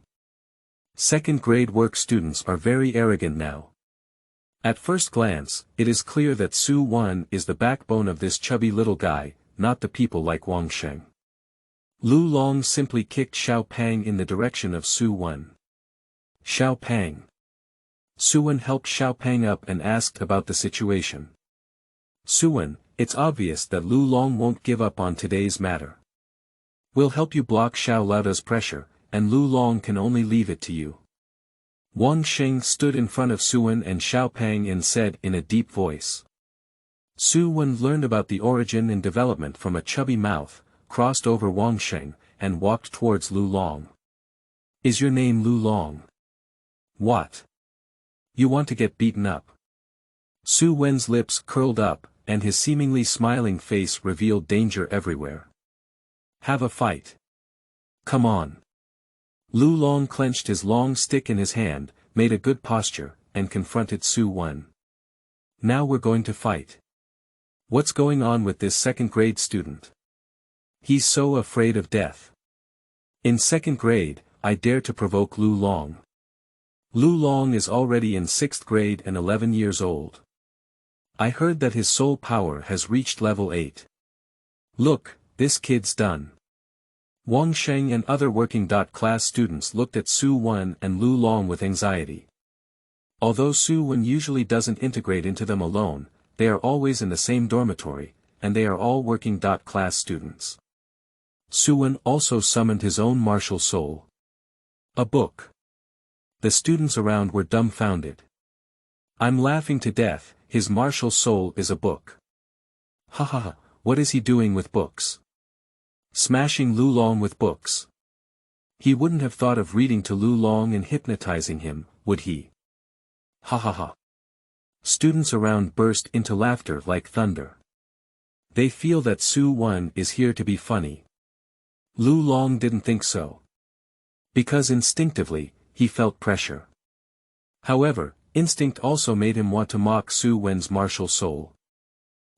2nd grade work students are very arrogant now. At first glance, it is clear that Su Wen is the backbone of this chubby little guy, not the people like Wang Sheng. Lu Long simply kicked Xiao Pang in the direction of Su Wen. "Xiao Pang." Su Wen helped Xiao Pang up and asked about the situation. "Su Wen, it's obvious that Lu Long won't give up on today's matter. We'll help you block Xiao Laoda's pressure, and Lu Long can only leave it to you." Wang Sheng stood in front of Su Wen and Xiao Pang and said in a deep voice. Su Wen learned about the origin and development from a chubby mouth, crossed over Wang Sheng, and walked towards Lu Long. "Is your name Lu Long? What? You want to get beaten up?" Su Wen's lips curled up, and his seemingly smiling face revealed danger everywhere. "Have a fight. Come on." Lu Long clenched his long stick in his hand, made a good posture, and confronted Su Wen. "Now we're going to fight. What's going on with this 2nd grade student? He's so afraid of death. In 2nd grade, I dare to provoke Lu Long. Lu Long is already in 6th grade and 11 years old. I heard that his soul power has reached level 8. Look, this kid's done." Wang Sheng and other working-class students looked at Su Wen and Lu Long with anxiety. Although Su Wen usually doesn't integrate into them alone, they are always in the same dormitory, and they are all working-class students. Su Wen also summoned his own martial soul. A book. The students around were dumbfounded. "I'm laughing to death, his martial soul is a book. Ha ha ha, what is he doing with books? Smashing Lu Long with books. He wouldn't have thought of reading to Lu Long and hypnotizing him, would he? Ha ha ha." Students around burst into laughter like thunder. They feel that Su Wen is here to be funny. Lu Long didn't think so. Because instinctively, he felt pressure. However, instinct also made him want to mock Su Wen's martial soul.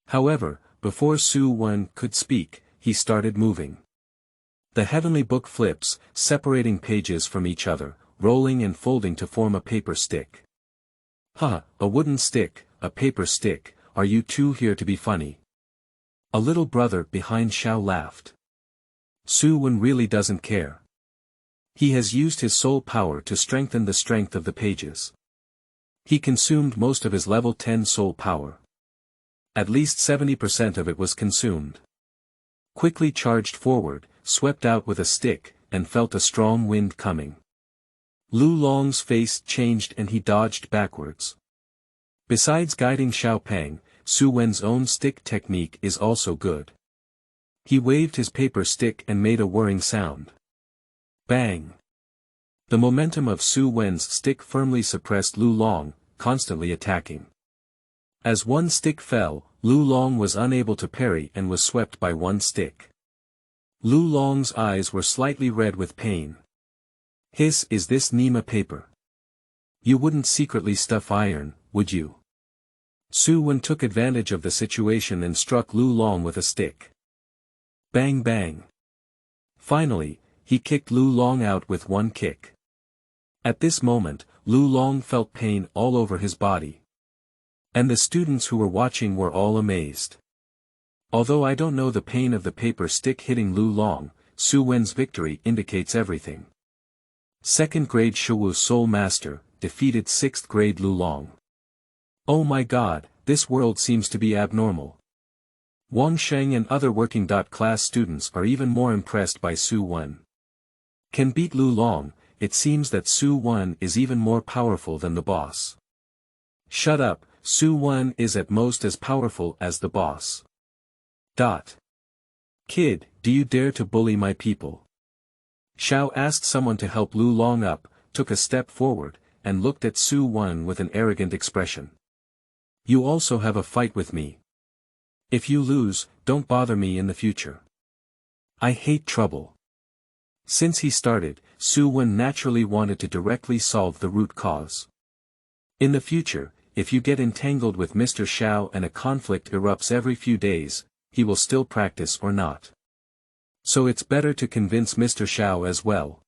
However, before Su Wen could speak, he started moving. The heavenly book flips, separating pages from each other, rolling and folding to form a paper stick. "Ha, a wooden stick, a paper stick, are you two here to be funny?" A little brother behind Xiao laughed. Su Wen really doesn't care. He has used his soul power to strengthen the strength of the pages. He consumed most of his level 10 soul power. At least 70% of it was consumed. Quickly charged forward, swept out with a stick, and felt a strong wind coming. Lu Long's face changed and he dodged backwards. Besides guiding Xiao Pang, Su Wen's own stick technique is also good. He waved his paper stick and made a whirring sound. Bang! The momentum of Su Wen's stick firmly suppressed Lu Long, constantly attacking. As one stick fell, Lu Long was unable to parry and was swept by one stick. Lu Long's eyes were slightly red with pain. "Is this Nima paper? You wouldn't secretly stuff iron, would you?" Su Wen took advantage of the situation and struck Lu Long with a stick. Bang bang. Finally, he kicked Lu Long out with one kick. At this moment, Lu Long felt pain all over his body. And the students who were watching were all amazed. Although I don't know the pain of the paper stick hitting Lu Long, Su Wen's victory indicates everything. 2nd grade Shu Soul Master, defeated 6th grade Lu Long. Oh my god, this world seems to be abnormal. Wang Sheng and other working class students are even more impressed by Su Wen. Can beat Lu Long, it seems that Su Wen is even more powerful than the boss. Shut up, Su Wen is at most as powerful as the boss. Kid, do you dare to bully my people? Xiao asked someone to help Lu Long up, took a step forward, and looked at Su Wen with an arrogant expression. You also have a fight with me. If you lose, don't bother me in the future. I hate trouble. Since he started, Su Wen naturally wanted to directly solve the root cause. In the future, if you get entangled with Mr. Xiao and a conflict erupts every few days, he will still practice or not. So it's better to convince Mr. Xiao as well.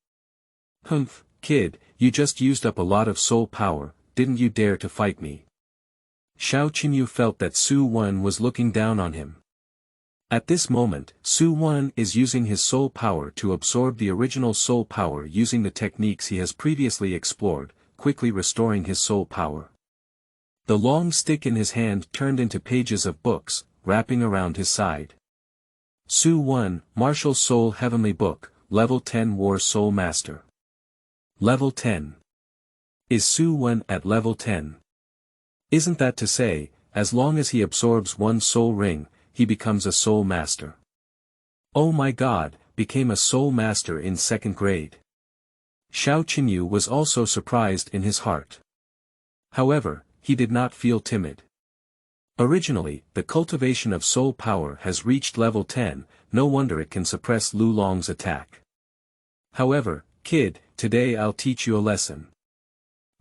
Humph, kid, you just used up a lot of soul power, didn't you dare to fight me? Xiao Qinyu felt that Su Wen was looking down on him. At this moment, Su Wen is using his soul power to absorb the original soul power using the techniques he has previously explored, quickly restoring his soul power. The long stick in his hand turned into pages of books, wrapping around his side. Su Wen, Martial Soul Heavenly Book, Level 10 War Soul Master. Level 10. Is Su Wen at level 10? Isn't that to say, as long as he absorbs one soul ring, he becomes a soul master? Oh my god, became a soul master in 2nd grade. Xiao Qinyu was also surprised in his heart. However, he did not feel timid. Originally, the cultivation of soul power has reached level 10, no wonder it can suppress Lu Long's attack. However, kid, today I'll teach you a lesson.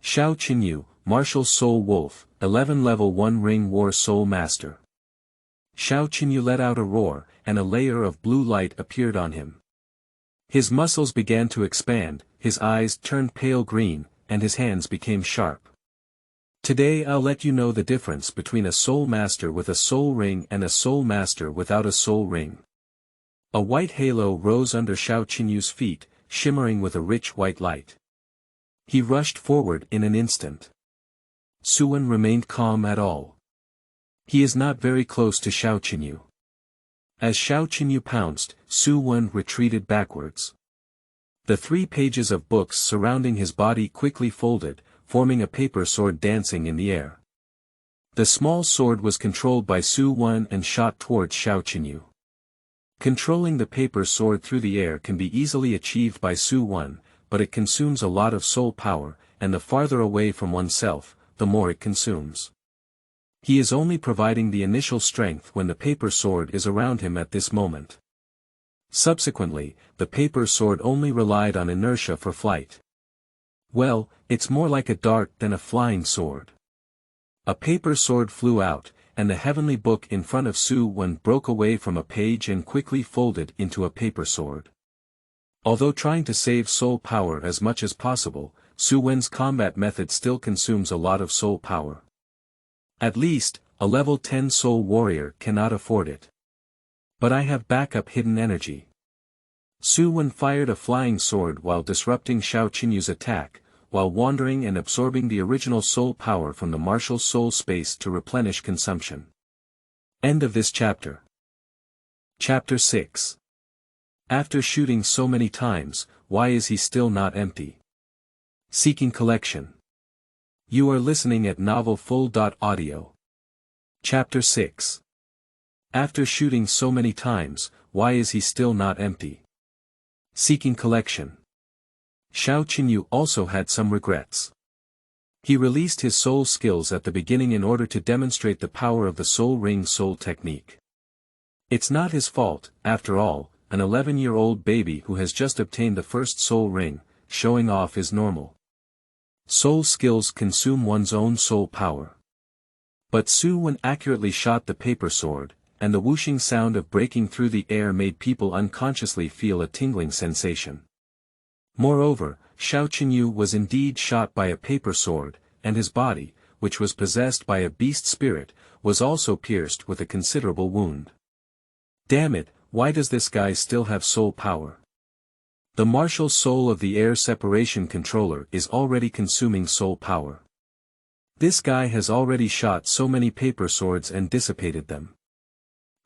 Xiao Qinyu, Martial Soul Wolf, 11 level 1 Ring War Soul Master. Xiao Qinyu let out a roar, and a layer of blue light appeared on him. His muscles began to expand, his eyes turned pale green, and his hands became sharp. Today I'll let you know the difference between a soul master with a soul ring and a soul master without a soul ring. A white halo rose under Xiao Qinyu's feet, shimmering with a rich white light. He rushed forward in an instant. Su Wen remained calm at all. He is not very close to Xiao Qinyu. As Xiao Qinyu pounced, Su Wen retreated backwards. The 3 pages of books surrounding his body quickly folded, forming a paper sword dancing in the air. The small sword was controlled by Su Wen and shot towards Xiao Qinyu. Controlling the paper sword through the air can be easily achieved by Su Wen, but it consumes a lot of soul power, and the farther away from oneself, the more it consumes. He is only providing the initial strength when the paper sword is around him at this moment. Subsequently, the paper sword only relied on inertia for flight. Well, it's more like a dart than a flying sword. A paper sword flew out, and the heavenly book in front of Su Wen broke away from a page and quickly folded into a paper sword. Although trying to save soul power as much as possible, Su Wen's combat method still consumes a lot of soul power. At least, a level 10 soul warrior cannot afford it. But I have backup hidden energy. Su Wen fired a flying sword while disrupting Xiao Qinyu's attack, while wandering and absorbing the original soul power from the martial soul space to replenish consumption. End of this chapter. Chapter 6. After shooting so many times, why is he still not empty? Seeking collection. You are listening at novelfull.audio. Chapter 6. After shooting so many times, why is he still not empty? Seeking collection. Xiao Qinyu also had some regrets. He released his soul skills at the beginning in order to demonstrate the power of the soul ring soul technique. It's not his fault, after all, an 11-year-old baby who has just obtained the first soul ring, showing off is normal. Soul skills consume one's own soul power. But Su Wen accurately shot the paper sword, and the whooshing sound of breaking through the air made people unconsciously feel a tingling sensation. Moreover, Xiao Qinyu was indeed shot by a paper sword, and his body, which was possessed by a beast spirit, was also pierced with a considerable wound. Damn it, why does this guy still have soul power? The martial soul of the air separation controller is already consuming soul power. This guy has already shot so many paper swords and dissipated them.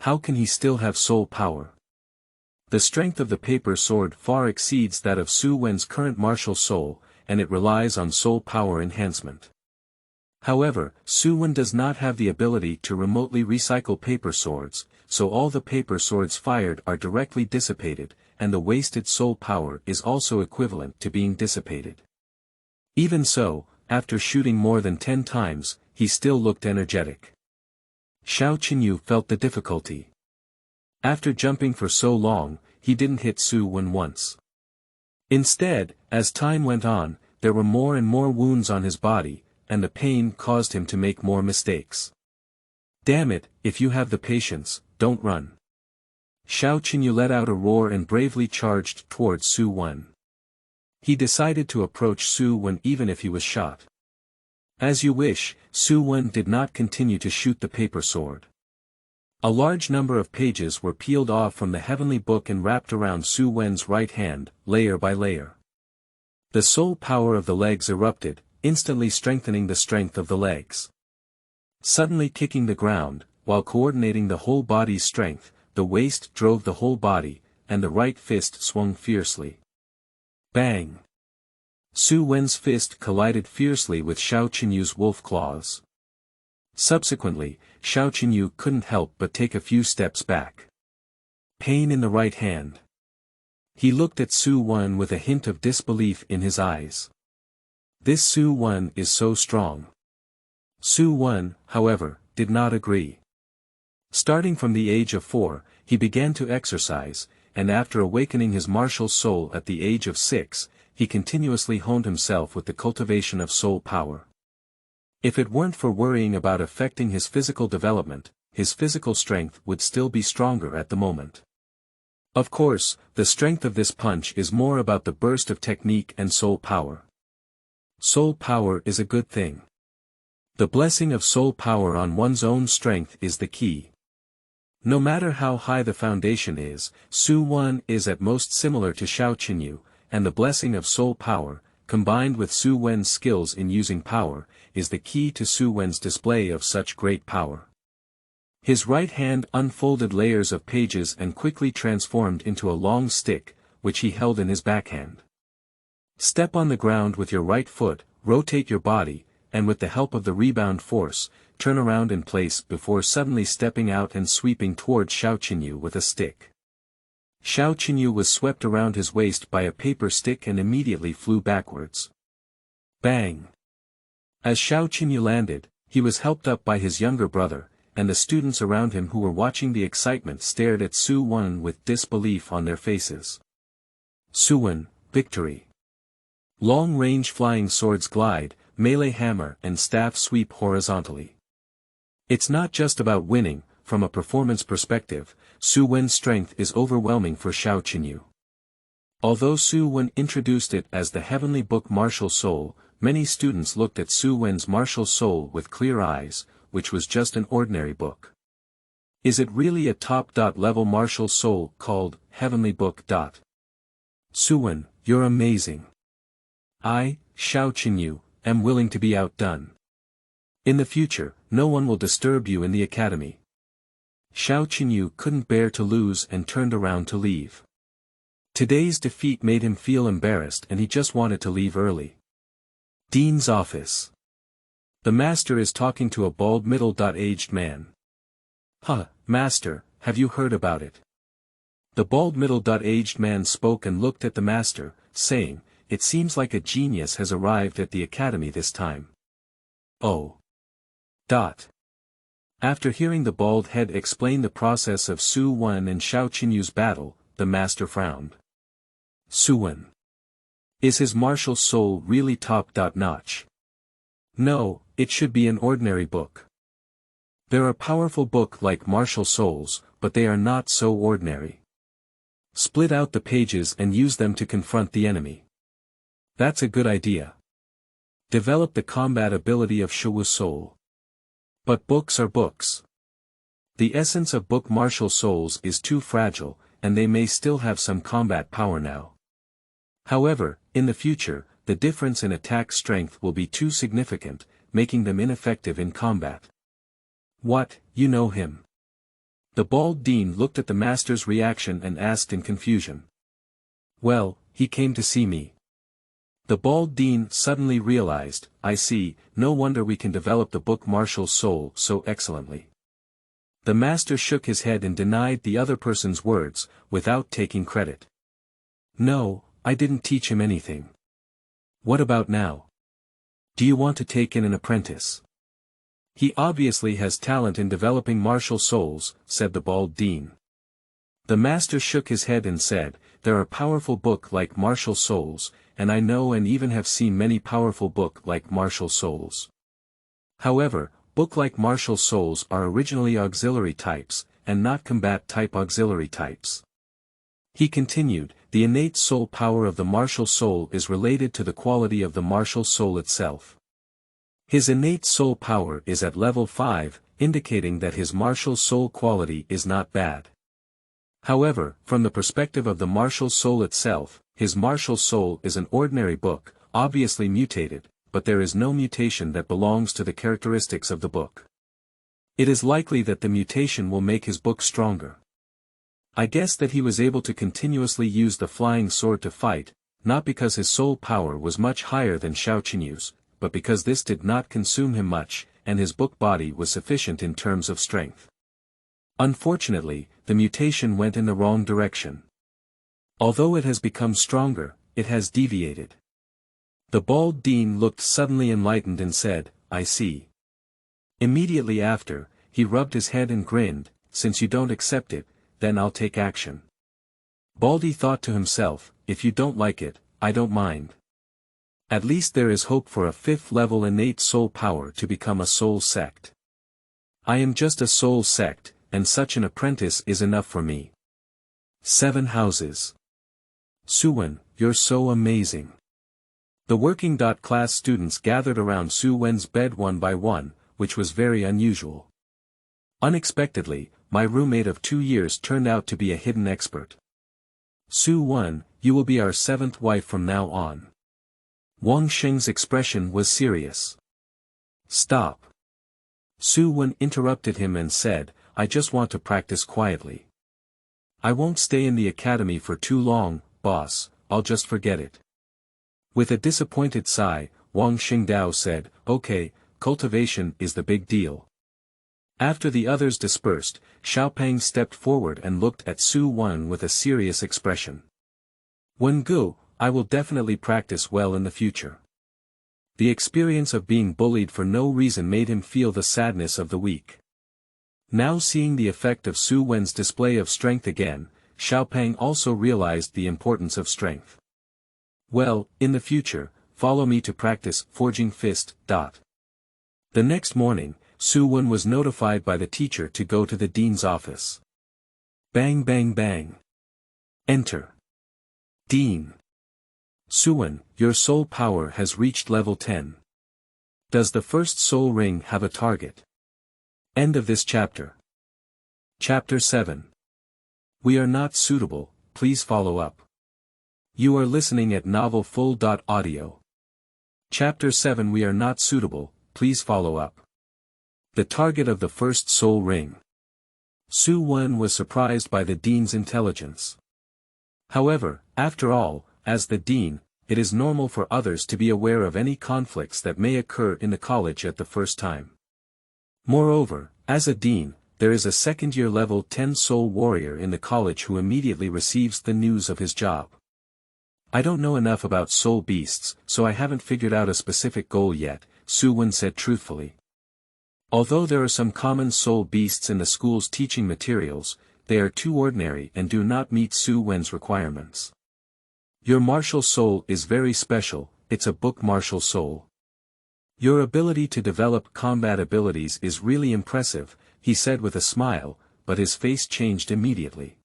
How can he still have soul power? The strength of the paper sword far exceeds that of Su Wen's current martial soul, and it relies on soul power enhancement. However, Su Wen does not have the ability to remotely recycle paper swords, so all the paper swords fired are directly dissipated, and the wasted soul power is also equivalent to being dissipated. Even so, after shooting more than 10 times, he still looked energetic. Xiao Qinyu felt the difficulty. After jumping for so long, he didn't hit Su Wen once. Instead, as time went on, there were more and more wounds on his body, and the pain caused him to make more mistakes. Damn it, if you have the patience, don't run. Xiao Qinyu let out a roar and bravely charged towards Su Wen. He decided to approach Su Wen even if he was shot. As you wish, Su Wen did not continue to shoot the paper sword. A large number of pages were peeled off from the heavenly book and wrapped around Su Wen's right hand, layer by layer. The soul power of the legs erupted, instantly strengthening the strength of the legs. Suddenly kicking the ground, while coordinating the whole body's strength, the waist drove the whole body, and the right fist swung fiercely. Bang! Su Wen's fist collided fiercely with Xiao Qinyu's wolf claws. Subsequently, Xiao Qinyu couldn't help but take a few steps back. Pain in the right hand. He looked at Su Wen with a hint of disbelief in his eyes. This Su Wen is so strong. Su Wen, however, did not agree. Starting from the age of 4, he began to exercise, and after awakening his martial soul at the age of 6, he continuously honed himself with the cultivation of soul power. If it weren't for worrying about affecting his physical development, his physical strength would still be stronger at the moment. Of course, the strength of this punch is more about the burst of technique and soul power. Soul power is a good thing. The blessing of soul power on one's own strength is the key. No matter how high the foundation is, Su Wen is at most similar to Xiao Qinyu, and the blessing of soul power, combined with Su Wen's skills in using power, is the key to Su Wen's display of such great power. His right hand unfolded layers of pages and quickly transformed into a long stick, which he held in his backhand. Step on the ground with your right foot, rotate your body, and with the help of the rebound force, turn around in place before suddenly stepping out and sweeping toward Xiao Qinyu with a stick. Xiao Qinyu was swept around his waist by a paper stick and immediately flew backwards. Bang! As Xiao Qinyu landed, he was helped up by his younger brother, and the students around him who were watching the excitement stared at Su Wen with disbelief on their faces. Su Wen, victory. Long-range flying swords glide, melee hammer and staff sweep horizontally. It's not just about winning, from a performance perspective, Su Wen's strength is overwhelming for Xiao Qinyu. Although Su Wen introduced it as the heavenly book martial soul, many students looked at Su Wen's martial soul with clear eyes, which was just an ordinary book. Is it really a top-level martial soul called heavenly book? Su Wen, you're amazing. I, Xiao Qinyu, am willing to be outdone. In the future, no one will disturb you in the academy. Xiao Qinyu couldn't bear to lose and turned around to leave. Today's defeat made him feel embarrassed and he just wanted to leave early. Dean's office. The master is talking to a bald middle-aged man. Huh, master, have you heard about it? The bald middle-aged man spoke and looked at the master, saying, it seems like a genius has arrived at the academy this time. Oh. After hearing the bald head explain the process of Su Wen and Xiao Qinyu's battle, the master frowned. Su Wen. Is his martial soul really top-notch? No, it should be an ordinary book. There are powerful books like martial souls, but they are not so ordinary. Split out the pages and use them to confront the enemy. That's a good idea. Develop the combat ability of Shu soul. But books are books. The essence of book martial souls is too fragile, and they may still have some combat power now. However, in the future, the difference in attack strength will be too significant, making them ineffective in combat. What, you know him? The bald dean looked at the master's reaction and asked in confusion. Well, he came to see me. The bald dean suddenly realized, I see, no wonder we can develop the book martial soul so excellently. The master shook his head and denied the other person's words, without taking credit. No, I didn't teach him anything. What about now? Do you want to take in an apprentice? He obviously has talent in developing martial souls, said the bald dean. The master shook his head and said, there are powerful book-like martial souls, and I know and even have seen many powerful book-like martial souls. However, book-like martial souls are originally auxiliary types, and not combat-type auxiliary types. He continued, the innate soul power of the martial soul is related to the quality of the martial soul itself. His innate soul power is at level 5, indicating that his martial soul quality is not bad. However, from the perspective of the martial soul itself, his martial soul is an ordinary book, obviously mutated, but there is no mutation that belongs to the characteristics of the book. It is likely that the mutation will make his book stronger. I guess that he was able to continuously use the flying sword to fight, not because his soul power was much higher than Xiao Qinyu's, but because this did not consume him much, and his book body was sufficient in terms of strength. Unfortunately, the mutation went in the wrong direction. Although it has become stronger, it has deviated. The bald dean looked suddenly enlightened and said, I see. Immediately after, he rubbed his head and grinned, since you don't accept it, then I'll take action. Baldy thought to himself, if you don't like it, I don't mind. At least there is hope for a 5th level innate soul power to become a soul sect. I am just a soul sect, and such an apprentice is enough for me. 7 houses. Suwen, you're so amazing. The working class students gathered around Su Wen's bed one by one, which was very unusual. Unexpectedly, my roommate of 2 years turned out to be a hidden expert. Su Wen, you will be our 7th wife from now on. Wang Sheng's expression was serious. Stop. Su Wen interrupted him and said, I just want to practice quietly. I won't stay in the academy for too long, boss, I'll just forget it. With a disappointed sigh, Wang Xingdao said, okay, cultivation is the big deal. After the others dispersed, Xiaopeng stepped forward and looked at Su Wen with a serious expression. Wen Gu, I will definitely practice well in the future. The experience of being bullied for no reason made him feel the sadness of the weak. Now seeing the effect of Su Wen's display of strength again, Xiaopeng also realized the importance of strength. Well, in the future, follow me to practice forging fist. The next morning, Su Wen was notified by the teacher to go to the dean's office. Bang bang bang. Enter. Dean. Su Wen, your soul power has reached level 10. Does the first soul ring have a target? End of this chapter. Chapter 7. We are not suitable, please follow up. You are listening at novelfull.audio. Chapter 7. We are not suitable, please follow up. The target of the first soul ring. Su Wen was surprised by the dean's intelligence. However, after all, as the dean, it is normal for others to be aware of any conflicts that may occur in the college at the first time. Moreover, as a dean, there is a second-year level 10 soul warrior in the college who immediately receives the news of his job. I don't know enough about soul beasts, so I haven't figured out a specific goal yet, Su Wen said truthfully. Although there are some common soul beasts in the school's teaching materials, they are too ordinary and do not meet Su Wen's requirements. Your martial soul is very special, it's a book martial soul. Your ability to develop combat abilities is really impressive, he said with a smile, but his face changed immediately.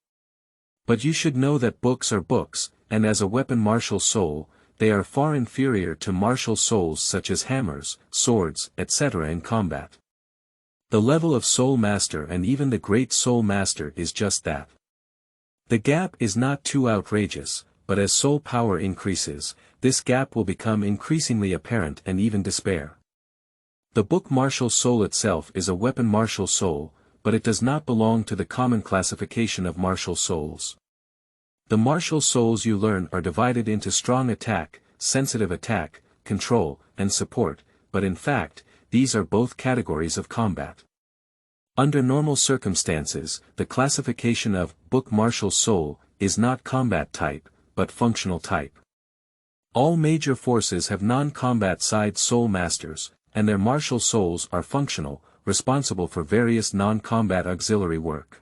But you should know that books are books, and as a weapon martial soul, they are far inferior to martial souls such as hammers, swords, etc. in combat. The level of Soul Master and even the Great Soul Master is just that. The gap is not too outrageous, but as soul power increases, this gap will become increasingly apparent and even despair. The book Martial Soul itself is a weapon martial soul, but it does not belong to the common classification of martial souls. The martial souls you learn are divided into strong attack, sensitive attack, control, and support, but in fact, these are both categories of combat. Under normal circumstances, the classification of book martial soul is not combat type, but functional type. All major forces have non-combat side soul masters, and their martial souls are functional, responsible for various non-combat auxiliary work.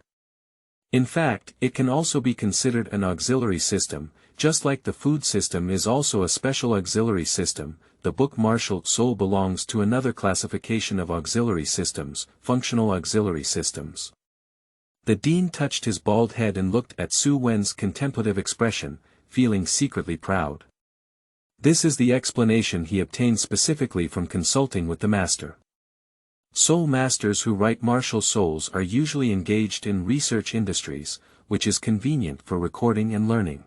In fact, it can also be considered an auxiliary system, just like the food system is also a special auxiliary system. The book martial soul belongs to another classification of auxiliary systems, functional auxiliary systems. The dean touched his bald head and looked at Su Wen's contemplative expression, feeling secretly proud. This is the explanation he obtained specifically from consulting with the master. Soul masters who write martial souls are usually engaged in research industries, which is convenient for recording and learning.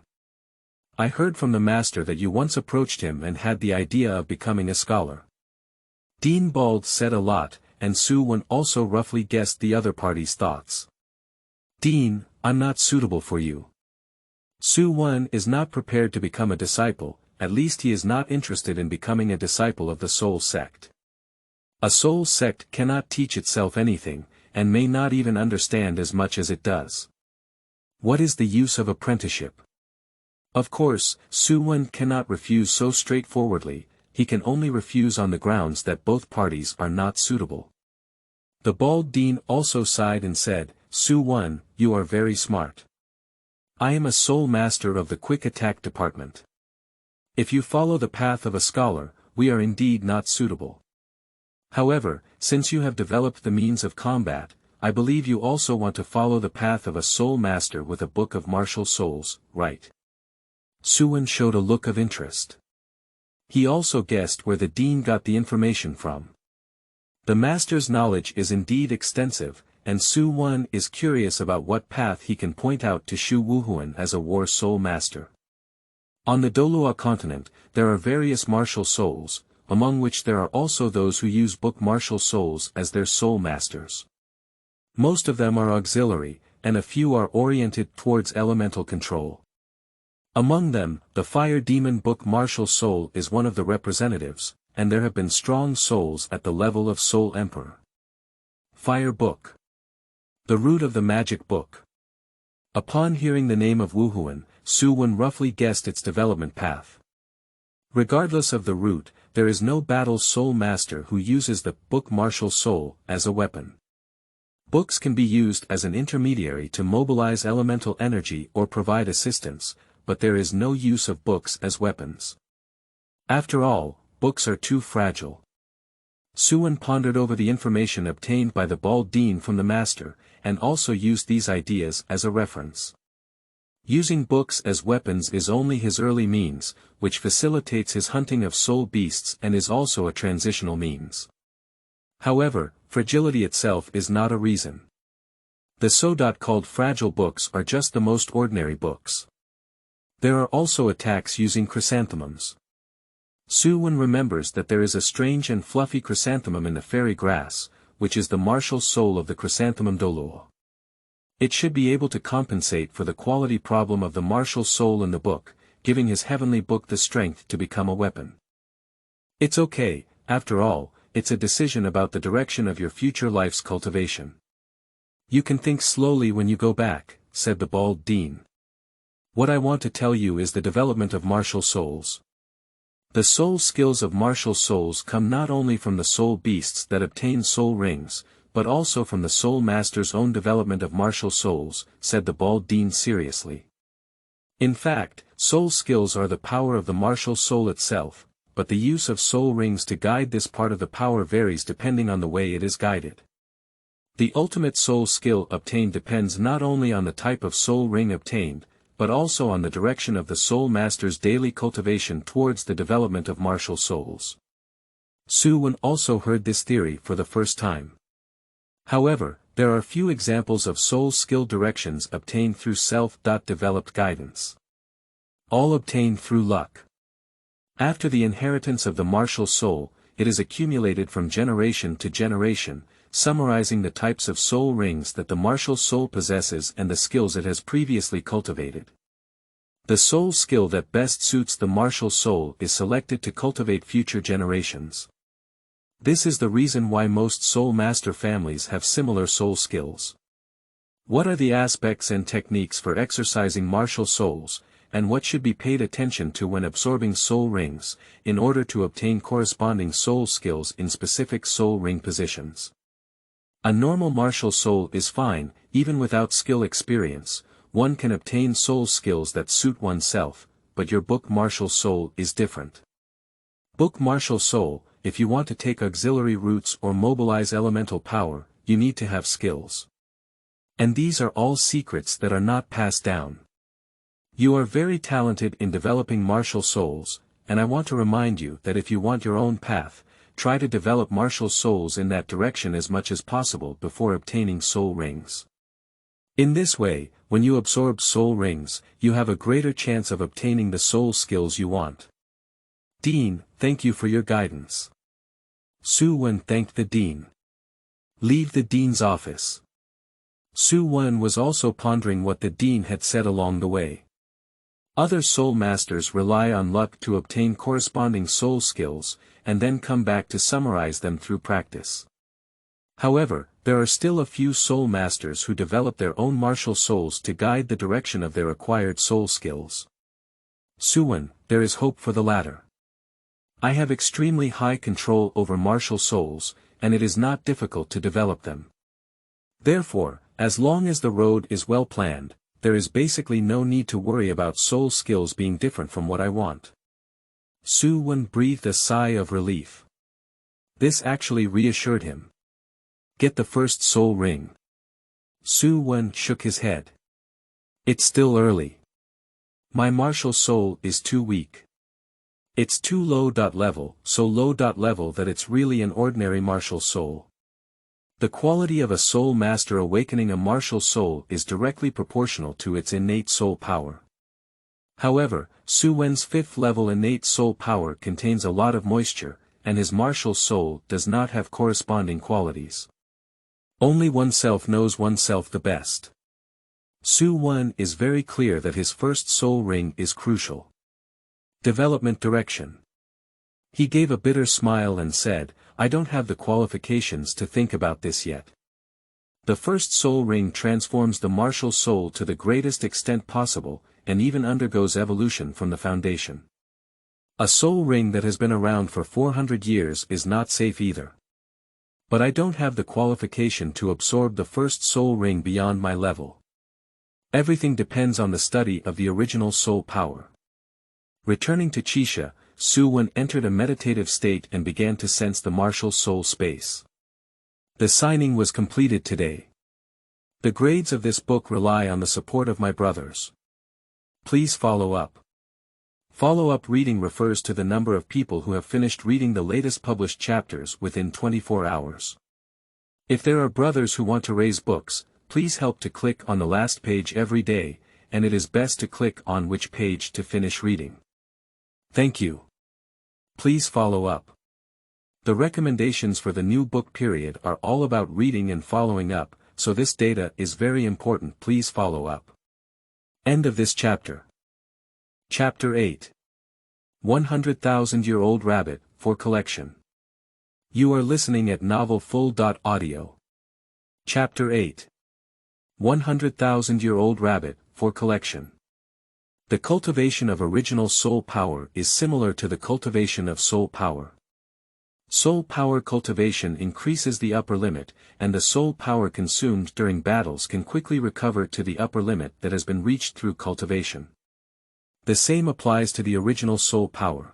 I heard from the master that you once approached him and had the idea of becoming a scholar. Dean Bald said a lot, and Su Wen also roughly guessed the other party's thoughts. Dean, I'm not suitable for you. Su Wen is not prepared to become a disciple, at least he is not interested in becoming a disciple of the soul sect. A soul sect cannot teach itself anything, and may not even understand as much as it does. What is the use of apprenticeship? Of course, Su Wen cannot refuse so straightforwardly, he can only refuse on the grounds that both parties are not suitable. The bald dean also sighed and said, Su Wen, you are very smart. I am a soul master of the quick attack department. If you follow the path of a scholar, we are indeed not suitable. However, since you have developed the means of combat, I believe you also want to follow the path of a soul master with a book of martial souls, right? Su Wen showed a look of interest. He also guessed where the dean got the information from. The master's knowledge is indeed extensive, and Su Wen is curious about what path he can point out to Shu Wuhuan as a war soul master. On the Douluo Continent, there are various martial souls, among which there are also those who use book martial souls as their soul masters. Most of them are auxiliary, and a few are oriented towards elemental control. Among them, the Fire Demon Book Martial Soul is one of the representatives, and there have been strong souls at the level of Soul Emperor. Fire Book. The root of the magic book. Upon hearing the name of Wuhuan, Su Wen roughly guessed its development path. Regardless of the root, there is no battle soul master who uses the book martial soul as a weapon. Books can be used as an intermediary to mobilize elemental energy or provide assistance, but there is no use of books as weapons. After all, books are too fragile. Su Wen pondered over the information obtained by the bald dean from the master, and also used these ideas as a reference. Using books as weapons is only his early means, which facilitates his hunting of soul beasts and is also a transitional means. However, fragility itself is not a reason. The so-called fragile books are just the most ordinary books. There are also attacks using chrysanthemums. Su Wen remembers that there is a strange and fluffy chrysanthemum in the fairy grass, which is the martial soul of the chrysanthemum Douluo. It should be able to compensate for the quality problem of the martial soul in the book, giving his heavenly book the strength to become a weapon. It's okay, after all, it's a decision about the direction of your future life's cultivation. You can think slowly when you go back, said the bald dean. What I want to tell you is the development of martial souls. The soul skills of martial souls come not only from the soul beasts that obtain soul rings, but also from the soul master's own development of martial souls, said the bald dean seriously. In fact, soul skills are the power of the martial soul itself, but the use of soul rings to guide this part of the power varies depending on the way it is guided. The ultimate soul skill obtained depends not only on the type of soul ring obtained, but also on the direction of the Soul Master's daily cultivation towards the development of martial souls. Su Wen also heard this theory for the first time. However, there are few examples of soul skill directions obtained through self-developed guidance. All obtained through luck. After the inheritance of the martial soul, it is accumulated from generation to generation, summarizing the types of soul rings that the martial soul possesses and the skills it has previously cultivated. The soul skill that best suits the martial soul is selected to cultivate future generations. This is the reason why most soul master families have similar soul skills. What are the aspects and techniques for exercising martial souls, and what should be paid attention to when absorbing soul rings, in order to obtain corresponding soul skills in specific soul ring positions? A normal martial soul is fine, even without skill experience. One can obtain soul skills that suit oneself, but your book martial soul is different. Book martial soul, if you want to take auxiliary routes or mobilize elemental power, you need to have skills. And these are all secrets that are not passed down. You are very talented in developing martial souls, and I want to remind you that if you want your own path, try to develop martial souls in that direction as much as possible before obtaining soul rings. In this way, when you absorb soul rings, you have a greater chance of obtaining the soul skills you want. Dean, thank you for your guidance. Su Wen thanked the Dean. Leave the Dean's office. Su Wen was also pondering what the Dean had said along the way. Other soul masters rely on luck to obtain corresponding soul skills, and then come back to summarize them through practice. However, there are still a few soul masters who develop their own martial souls to guide the direction of their acquired soul skills. Su Wen, there is hope for the latter. I have extremely high control over martial souls, and it is not difficult to develop them. Therefore, as long as the road is well planned, there is basically no need to worry about soul skills being different from what I want. Su Wen breathed a sigh of relief. This actually reassured him. Get the first soul ring. Su Wen shook his head. It's still early. My martial soul is too weak. It's too low level, so low level that it's really an ordinary martial soul. The quality of a soul master awakening a martial soul is directly proportional to its innate soul power. However, Su Wen's 5th level innate soul power contains a lot of moisture, and his martial soul does not have corresponding qualities. Only oneself knows oneself the best. Su Wen is very clear that his first soul ring is crucial. Development direction. He gave a bitter smile and said, I don't have the qualifications to think about this yet. The first soul ring transforms the martial soul to the greatest extent possible, and even undergoes evolution from the foundation. A soul ring that has been around for 400 years is not safe either. But I don't have the qualification to absorb the first soul ring beyond my level. Everything depends on the study of the original soul power. Returning to Chisha, Su Wen entered a meditative state and began to sense the martial soul space. The signing was completed today. The grades of this book rely on the support of my brothers. Please follow up. Follow-up reading refers to the number of people who have finished reading the latest published chapters within 24 hours. If there are brothers who want to raise books, please help to click on the last page every day, and it is best to click on which page to finish reading. Thank you. Please follow up. The recommendations for the new book period are all about reading and following up, so this data is very important. Please follow up. End of this chapter. Chapter 8. 100,000-Year-Old Rabbit, for collection. You are listening at Novel Full.audio. Chapter 8. 100,000-Year-Old Rabbit, for collection. The cultivation of original soul power is similar to the cultivation of soul power. Soul power cultivation increases the upper limit, and the soul power consumed during battles can quickly recover to the upper limit that has been reached through cultivation. The same applies to the original soul power.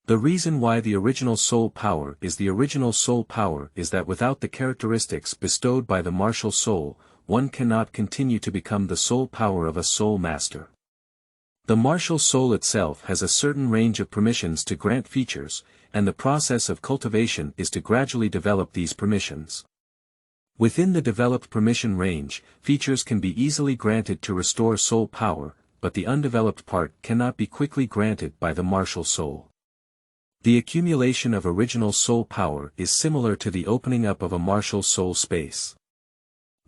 The reason why the original soul power is the original soul power is that without the characteristics bestowed by the martial soul, one cannot continue to become the soul power of a soul master. The martial soul itself has a certain range of permissions to grant features, and the process of cultivation is to gradually develop these permissions. Within the developed permission range, features can be easily granted to restore soul power, but the undeveloped part cannot be quickly granted by the martial soul. The accumulation of original soul power is similar to the opening up of a martial soul space.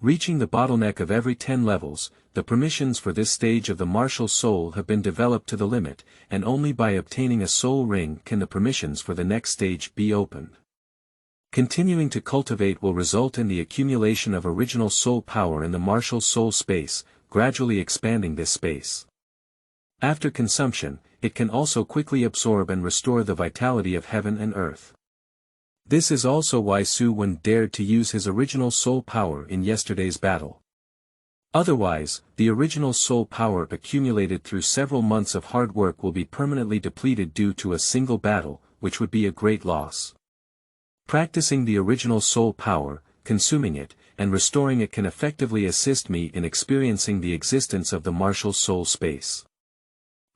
Reaching the bottleneck of every 10 levels, the permissions for this stage of the martial soul have been developed to the limit, and only by obtaining a soul ring can the permissions for the next stage be opened. Continuing to cultivate will result in the accumulation of original soul power in the martial soul space, gradually expanding this space. After consumption, it can also quickly absorb and restore the vitality of heaven and earth. This is also why Su Yuntao dared to use his original soul power in yesterday's battle. Otherwise, the original soul power accumulated through several months of hard work will be permanently depleted due to a single battle, which would be a great loss. Practicing the original soul power, consuming it, and restoring it can effectively assist me in experiencing the existence of the martial soul space.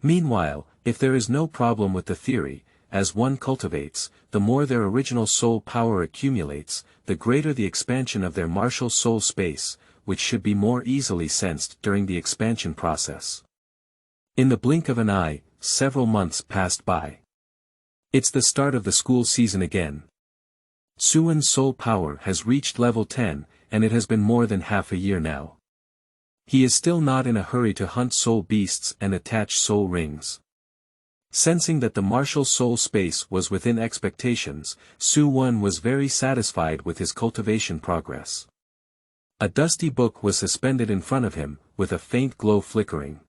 Meanwhile, if there is no problem with the theory, as one cultivates, the more their original soul power accumulates, the greater the expansion of their martial soul space, which should be more easily sensed during the expansion process. In the blink of an eye, several months passed by. It's the start of the school season again. Su Yuntau's soul power has reached level 10, and it has been more than half a year now. He is still not in a hurry to hunt soul beasts and attach soul rings. Sensing that the martial soul space was within expectations, Su Yuntao was very satisfied with his cultivation progress. A dusty book was suspended in front of him, with a faint glow flickering.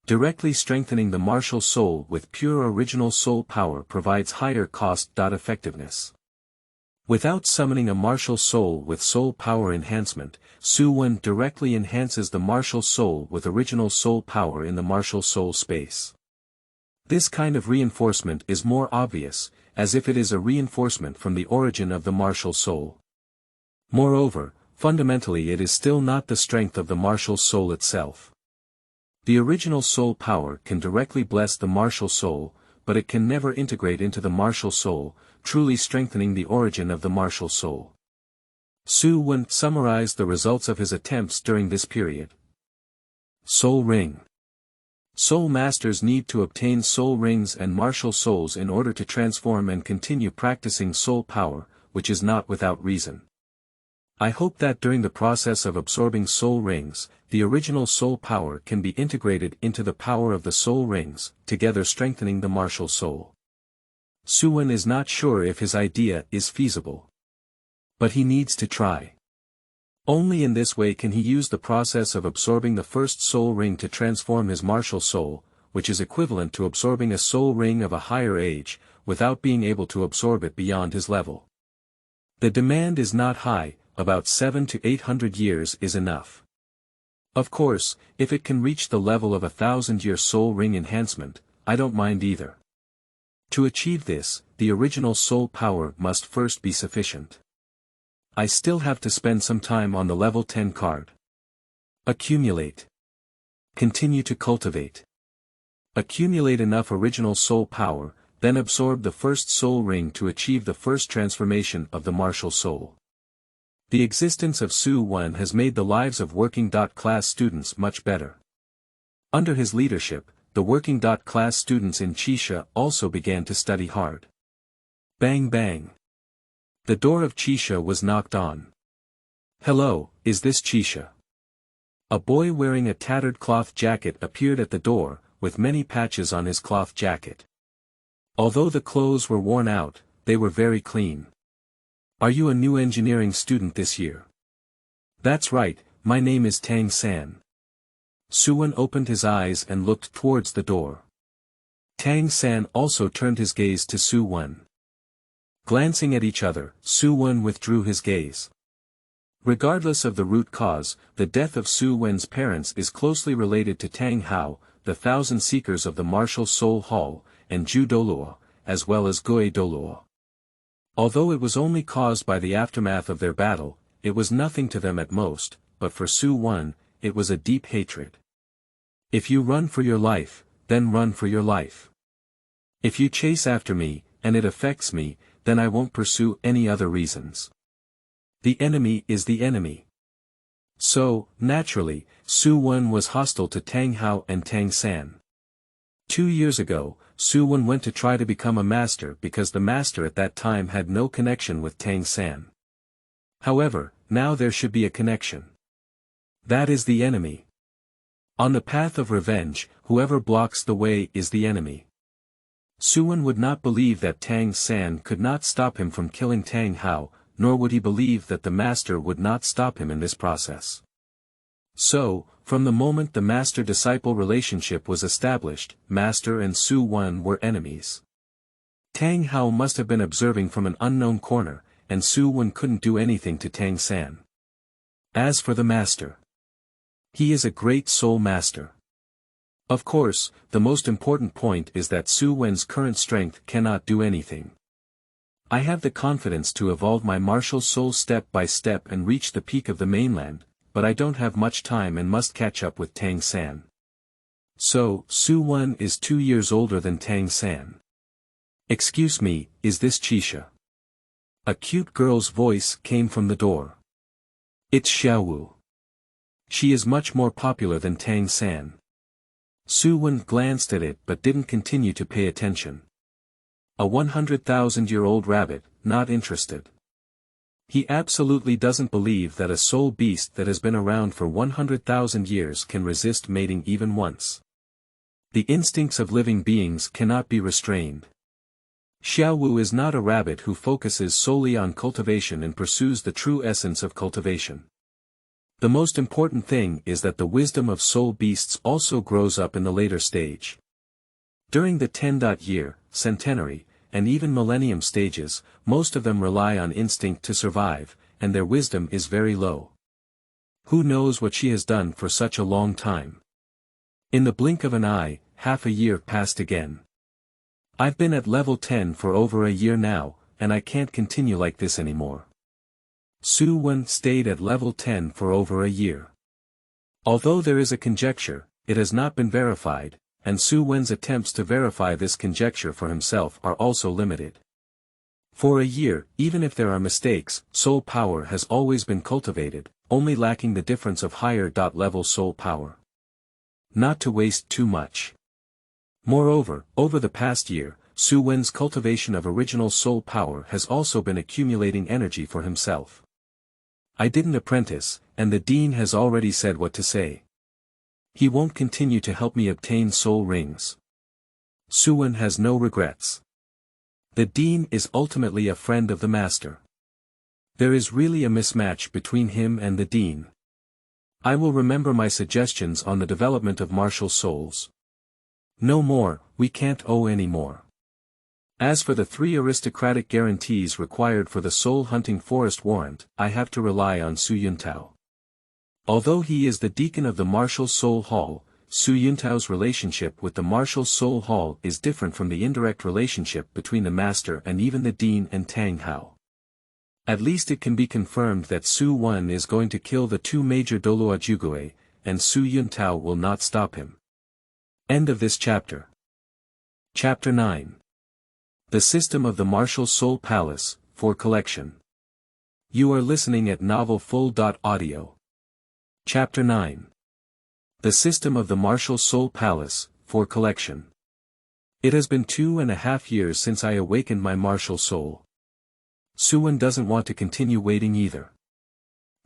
Directly strengthening the martial soul with pure original soul power provides higher cost effectiveness. Without summoning a martial soul with soul power enhancement, Su Yuntao directly enhances the martial soul with original soul power in the martial soul space. This kind of reinforcement is more obvious, as if it is a reinforcement from the origin of the martial soul. Moreover, fundamentally it is still not the strength of the martial soul itself. The original soul power can directly bless the martial soul, but it can never integrate into the martial soul, truly strengthening the origin of the martial soul. Su Yuntao summarized the results of his attempts during this period. Soul Ring. Soul masters need to obtain soul rings and martial souls in order to transform and continue practicing soul power, which is not without reason. I hope that during the process of absorbing soul rings, the original soul power can be integrated into the power of the soul rings, together strengthening the martial soul. Su Yuntao is not sure if his idea is feasible. But he needs to try. Only in this way can he use the process of absorbing the first soul ring to transform his martial soul, which is equivalent to absorbing a soul ring of a higher age, without being able to absorb it beyond his level. The demand is not high, about 700 to 800 years is enough. Of course, if it can reach the level of 1,000-year soul ring enhancement, I don't mind either. To achieve this, the original soul power must first be sufficient. I still have to spend some time on the level 10 card. Accumulate. Continue to cultivate. Accumulate enough original soul power, then absorb the first soul ring to achieve the first transformation of the martial soul. The existence of Su Yuntao has made the lives of working-class students much better. Under his leadership, the working-class students in Chisha also began to study hard. Bang bang. The door of Chisha was knocked on. Hello, is this Chisha? A boy wearing a tattered cloth jacket appeared at the door, with many patches on his cloth jacket. Although the clothes were worn out, they were very clean. Are you a new engineering student this year? That's right, my name is Tang San. Su Yuntao opened his eyes and looked towards the door. Tang San also turned his gaze to Su Yuntao. Glancing at each other, Su Yuntao withdrew his gaze. Regardless of the root cause, the death of Su Yuntau's parents is closely related to Tang Hao, the 1,000 seekers of the martial soul hall, and Ju Douluo, as well as Gui Douluo. Although it was only caused by the aftermath of their battle, it was nothing to them at most, but for Su Wen, it was a deep hatred. If you run for your life, then run for your life. If you chase after me, and it affects me, then I won't pursue any other reasons. The enemy is the enemy. So, naturally, Su Wen was hostile to Tang Hao and Tang San. 2 years ago, Su Wen went to try to become a master because the master at that time had no connection with Tang San. However, now there should be a connection. That is the enemy. On the path of revenge, whoever blocks the way is the enemy. Su Wen would not believe that Tang San could not stop him from killing Tang Hao, nor would he believe that the master would not stop him in this process. So, from the moment the master-disciple relationship was established, master and Su Wen were enemies. Tang Hao must have been observing from an unknown corner, and Su Wen couldn't do anything to Tang San. As for the master, he is a great soul master. Of course, the most important point is that Su Wen's current strength cannot do anything. I have the confidence to evolve my martial soul step by step and reach the peak of the mainland, but I don't have much time and must catch up with Tang San. So, Su Wen is 2 years older than Tang San. Excuse me, is this Chisha? A cute girl's voice came from the door. It's Xiaowu. She is much more popular than Tang San. Su Wen glanced at it but didn't continue to pay attention. A 100,000-year-old rabbit, not interested. He absolutely doesn't believe that a soul beast that has been around for 100,000 years can resist mating even once. The instincts of living beings cannot be restrained. Xiaowu is not a rabbit who focuses solely on cultivation and pursues the true essence of cultivation. The most important thing is that the wisdom of soul beasts also grows up in the later stage. During the 10-year, centenary, and even millennium stages, most of them rely on instinct to survive, and their wisdom is very low. Who knows what she has done for such a long time? In the blink of an eye, half a year passed again. I've been at level 10 for over a year now, and I can't continue like this anymore. Su Wen stayed at level 10 for over a year. Although there is a conjecture, it has not been verified, and Su Wen's attempts to verify this conjecture for himself are also limited. For a year, even if there are mistakes, soul power has always been cultivated, only lacking the difference of higher level soul power. Not to waste too much. Moreover, over the past year, Su Wen's cultivation of original soul power has also been accumulating energy for himself. I didn't apprentice, and the dean has already said what to say. He won't continue to help me obtain soul rings. Su Wen has no regrets. The dean is ultimately a friend of the master. There is really a mismatch between him and the dean. I will remember my suggestions on the development of martial souls. No more, we can't owe any more. As for the 3 aristocratic guarantees required for the soul hunting forest warrant, I have to rely on Su Yuntao. Although he is the deacon of the Martial Soul Hall, Su Yuntao's relationship with the Martial Soul Hall is different from the indirect relationship between the master and even the dean and Tang Hao. At least it can be confirmed that Su Wen is going to kill the 2 major Douluo Jugue, and Su Yuntao will not stop him. End of this chapter. Chapter 9. The System of the Martial Soul Palace, for collection. You are listening at novelfull.audio. Chapter 9. The System of the Martial Soul Palace, for collection. It has been 2.5 years since I awakened my martial soul. Su Wen doesn't want to continue waiting either.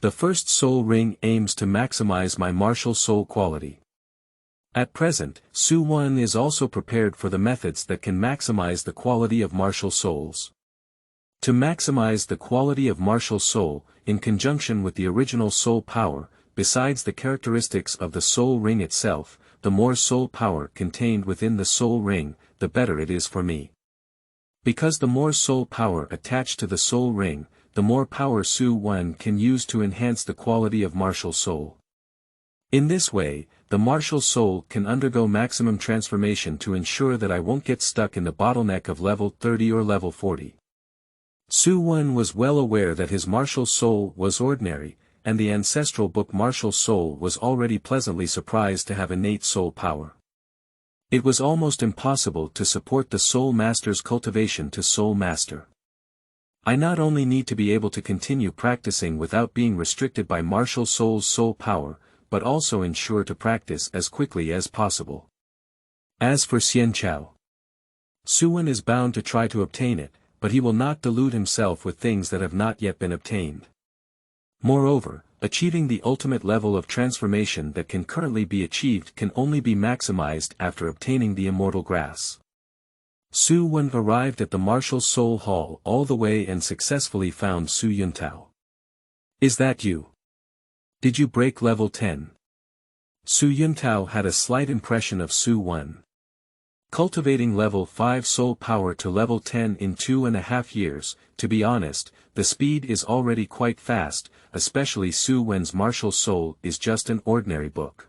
The first soul ring aims to maximize my martial soul quality. At present, Su Wen is also prepared for the methods that can maximize the quality of martial souls. To maximize the quality of martial soul, in conjunction with the original soul power, besides the characteristics of the soul ring itself, the more soul power contained within the soul ring, the better it is for me. Because the more soul power attached to the soul ring, the more power Su Wen can use to enhance the quality of martial soul. In this way, the martial soul can undergo maximum transformation to ensure that I won't get stuck in the bottleneck of level 30 or level 40. Su Wen was well aware that his martial soul was ordinary, and the ancestral book Martial Soul was already pleasantly surprised to have innate soul power. It was almost impossible to support the Soul Master's cultivation to Soul Master. I not only need to be able to continue practicing without being restricted by Martial Soul's soul power, but also ensure to practice as quickly as possible. As for Xianqiao, Suwen is bound to try to obtain it, but he will not delude himself with things that have not yet been obtained. Moreover, achieving the ultimate level of transformation that can currently be achieved can only be maximized after obtaining the immortal grass. Su Wen arrived at the Martial Soul Hall all the way and successfully found Su Yuntao. "Is that you? Did you break level 10? Su Yuntao had a slight impression of Su Wen. Cultivating level 5 soul power to level 10 in 2.5 years, to be honest, the speed is already quite fast, especially Su Wen's Martial Soul is just an ordinary book.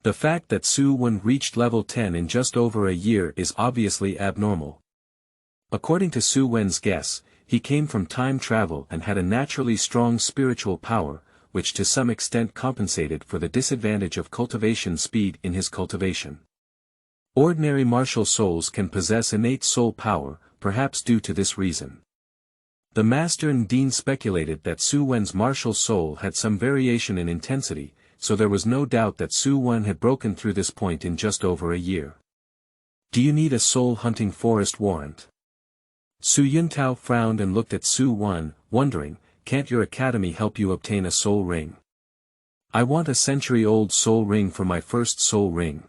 The fact that Su Wen reached level 10 in just over a year is obviously abnormal. According to Su Wen's guess, he came from time travel and had a naturally strong spiritual power, which to some extent compensated for the disadvantage of cultivation speed in his cultivation. Ordinary martial souls can possess innate soul power, perhaps due to this reason. The Master and Dean speculated that Su Wen's martial soul had some variation in intensity, so there was no doubt that Su Wen had broken through this point in just over a year. "Do you need a soul-hunting forest warrant?" Su Yuntao frowned and looked at Su Wen, wondering, "Can't your academy help you obtain a soul ring?" "I want a century-old soul ring for my first soul ring."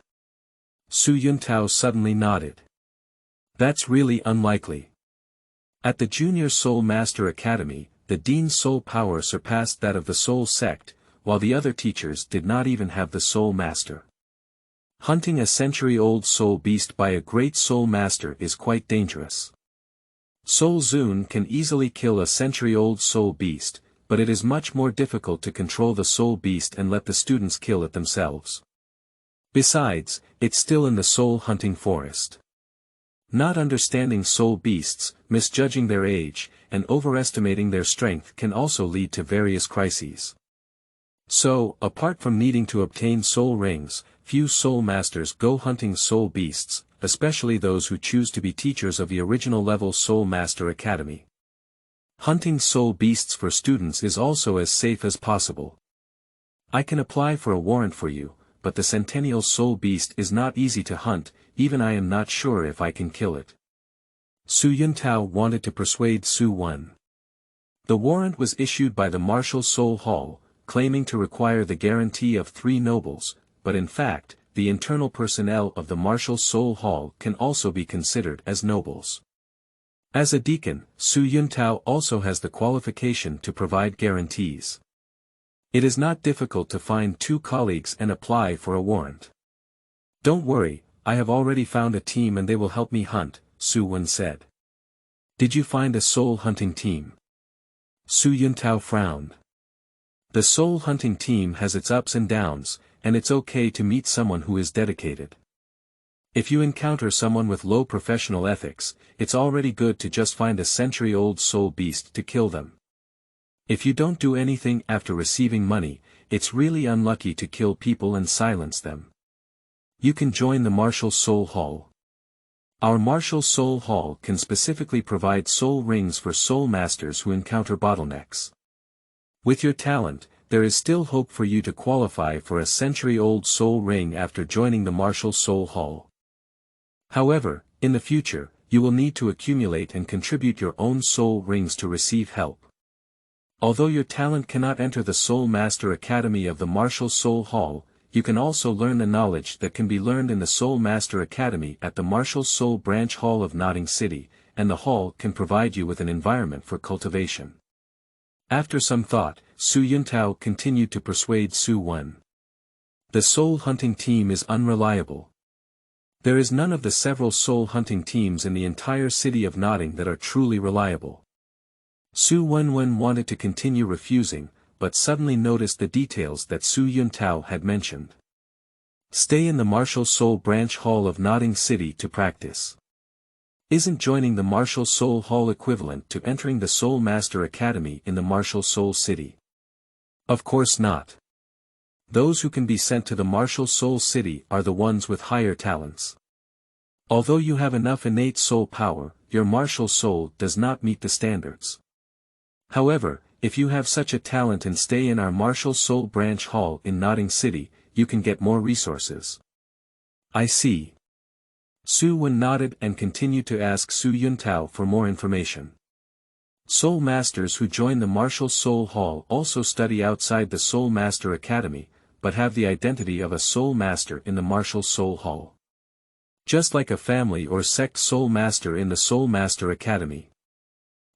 Su Yuntao suddenly nodded. "That's really unlikely. At the Junior Soul Master Academy, the Dean's soul power surpassed that of the Soul Sect, while the other teachers did not even have the Soul Master. Hunting a century-old soul beast by a great Soul Master is quite dangerous. Soul Zun can easily kill a century-old soul beast, but it is much more difficult to control the soul beast and let the students kill it themselves. Besides, it's still in the soul-hunting forest. Not understanding soul beasts, misjudging their age, and overestimating their strength can also lead to various crises. So, apart from needing to obtain soul rings, few soul masters go hunting soul beasts, especially those who choose to be teachers of the original level Soul Master Academy. Hunting soul beasts for students is also as safe as possible. I can apply for a warrant for you, but the centennial soul beast is not easy to hunt, even I am not sure if I can kill it. Su Yuntao wanted to persuade Su Wen. The warrant was issued by the Martial Soul Hall, claiming to require the guarantee of 3 nobles, but in fact, the internal personnel of the Martial Soul Hall can also be considered as nobles. As a deacon, Su Yuntao also has the qualification to provide guarantees. It is not difficult to find 2 colleagues and apply for a warrant. "Don't worry, I have already found a team and they will help me hunt," Su Wen said. "Did you find a soul hunting team?" Su Yuntao frowned. "The soul hunting team has its ups and downs, and it's okay to meet someone who is dedicated. If you encounter someone with low professional ethics, it's already good to just find a century-old soul beast to kill them. If you don't do anything after receiving money, it's really unlucky to kill people and silence them. You can join the Martial Soul Hall. Our Martial Soul Hall can specifically provide soul rings for soul masters who encounter bottlenecks. With your talent, there is still hope for you to qualify for a century-old soul ring after joining the Martial Soul Hall. However, in the future, you will need to accumulate and contribute your own soul rings to receive help. Although your talent cannot enter the Soul Master Academy of the Martial Soul Hall, you can also learn the knowledge that can be learned in the Soul Master Academy at the Martial Soul Branch Hall of Notting City, and the hall can provide you with an environment for cultivation." After some thought, Su Yuntao continued to persuade Su Wen. "The soul hunting team is unreliable. There is none of the several soul hunting teams in the entire city of Notting that are truly reliable." Su Wen wanted to continue refusing, but suddenly noticed the details that Su Yuntao had mentioned. "Stay in the Martial Soul Branch Hall of Notting City to practice. Isn't joining the Martial Soul Hall equivalent to entering the Soul Master Academy in the Martial Soul City?" Of course not. Those who can be sent to the martial soul city are the ones with higher talents. Although you have enough innate soul power, your martial soul does not meet the standards. However, if you have such a talent and stay in our martial soul branch hall in Notting City, you can get more resources. I see. Su Wen nodded and continued to ask Su Yuntao for more information. Soul Masters who join the Martial Soul Hall also study outside the Soul Master Academy, but have the identity of a Soul Master in the Martial Soul Hall. Just like a family or sect Soul Master in the Soul Master Academy.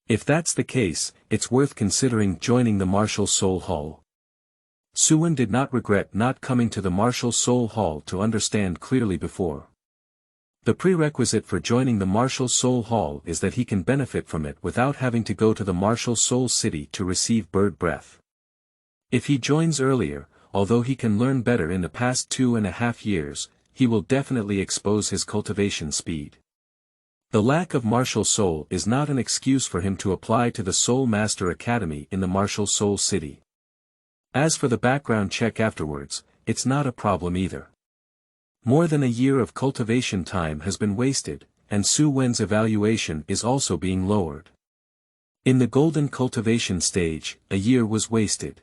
If that's the case, it's worth considering joining the Martial Soul Hall. Su Wen did not regret not coming to the Martial Soul Hall to understand clearly before. The prerequisite for joining the Martial Soul Hall is that he can benefit from it without having to go to the Martial Soul City to receive bird breath. If he joins earlier, although he can learn better in the past 2.5 years, he will definitely expose his cultivation speed. The lack of martial soul is not an excuse for him to apply to the Soul Master Academy in the Martial Soul City. As for the background check afterwards, it's not a problem either. More than a year of cultivation time has been wasted, and Su Wen's evaluation is also being lowered. In the golden cultivation stage, a year was wasted.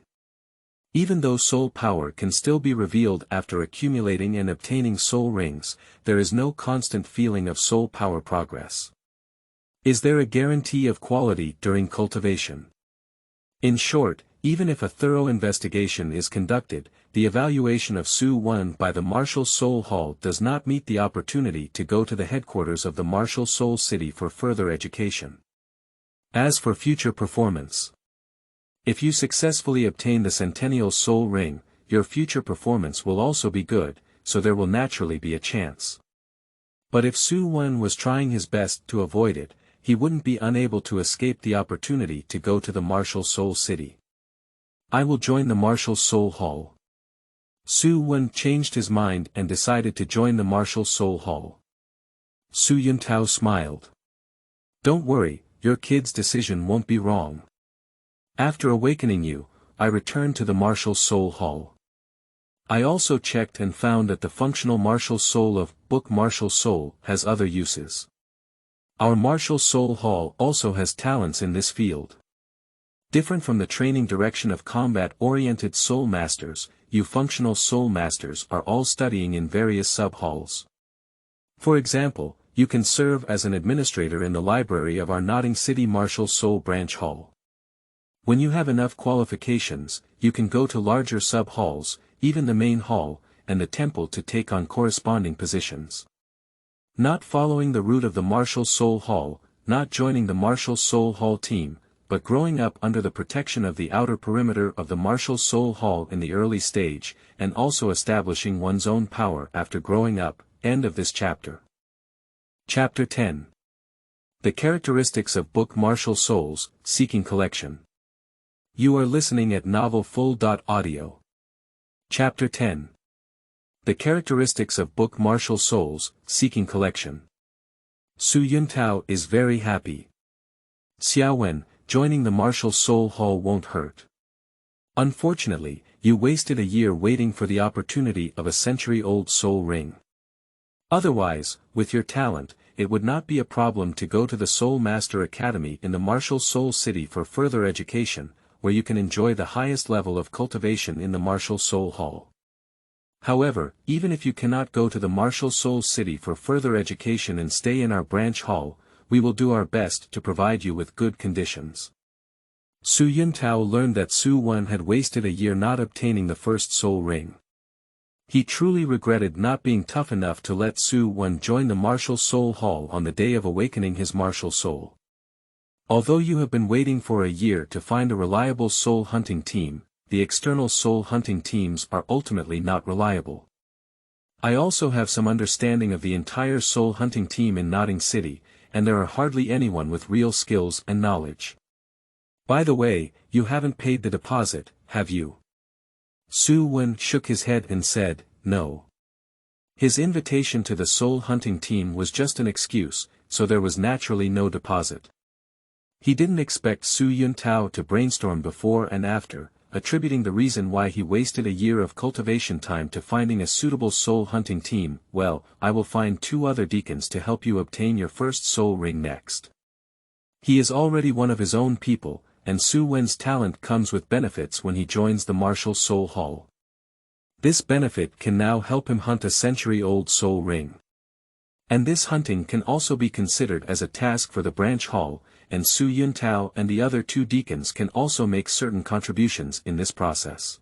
Even though soul power can still be revealed after accumulating and obtaining soul rings, there is no constant feeling of soul power progress. Is there a guarantee of quality during cultivation? In short, even if a thorough investigation is conducted, the evaluation of Su Wen by the Martial Soul Hall does not meet the opportunity to go to the headquarters of the Martial Soul City for further education. As for future performance, if you successfully obtain the Centennial Soul Ring, your future performance will also be good, so there will naturally be a chance. But if Su Wen was trying his best to avoid it, he wouldn't be unable to escape the opportunity to go to the Martial Soul City. I will join the Martial Soul Hall. Su Wen changed his mind and decided to join the Martial Soul Hall. Su Yuntao smiled. Don't worry, your kid's decision won't be wrong. After awakening you, I returned to the Martial Soul Hall. I also checked and found that the functional martial soul of Book Martial Soul has other uses. Our Martial Soul Hall also has talents in this field. Different from the training direction of combat-oriented Soul Masters, you functional Soul Masters are all studying in various sub-halls. For example, you can serve as an administrator in the library of our Notting City Martial Soul Branch Hall. When you have enough qualifications, you can go to larger sub-halls, even the main hall, and the temple to take on corresponding positions. Not following the route of the Martial Soul Hall, not joining the Martial Soul Hall team, but growing up under the protection of the outer perimeter of the Martial Soul Hall in the early stage, and also establishing one's own power after growing up. End of this chapter. Chapter 10. The Characteristics of Book Martial Souls, Seeking Collection. You are listening at novelfull.audio. Chapter 10. The Characteristics of Book Martial Souls, Seeking Collection. Su Yuntao is very happy. Xiao Wen, joining the Martial Soul Hall won't hurt. Unfortunately, you wasted a year waiting for the opportunity of a century-old soul ring. Otherwise, with your talent, it would not be a problem to go to the Soul Master Academy in the Martial Soul City for further education, where you can enjoy the highest level of cultivation in the Martial Soul Hall. However, even if you cannot go to the Martial Soul City for further education and stay in our branch hall, we will do our best to provide you with good conditions. Su Yuntao learned that Su Wen had wasted a year not obtaining the first soul ring. He truly regretted not being tough enough to let Su Wen join the Martial Soul Hall on the day of awakening his martial soul. Although you have been waiting for a year to find a reliable soul hunting team, the external soul hunting teams are ultimately not reliable. I also have some understanding of the entire soul hunting team in Notting City, and there are hardly anyone with real skills and knowledge. By the way, you haven't paid the deposit, have you? Su Wen shook his head and said, no. His invitation to the soul hunting team was just an excuse, so there was naturally no deposit. He didn't expect Su Yuntao to brainstorm before and after, attributing the reason why he wasted a year of cultivation time to finding a suitable soul hunting team. Well, I will find 2 other deacons to help you obtain your first soul ring next. He is already one of his own people, and Su Wen's talent comes with benefits when he joins the martial soul hall. This benefit can now help him hunt a century-old soul ring. And this hunting can also be considered as a task for the branch hall, and Su Yuntao and the other 2 deacons can also make certain contributions in this process.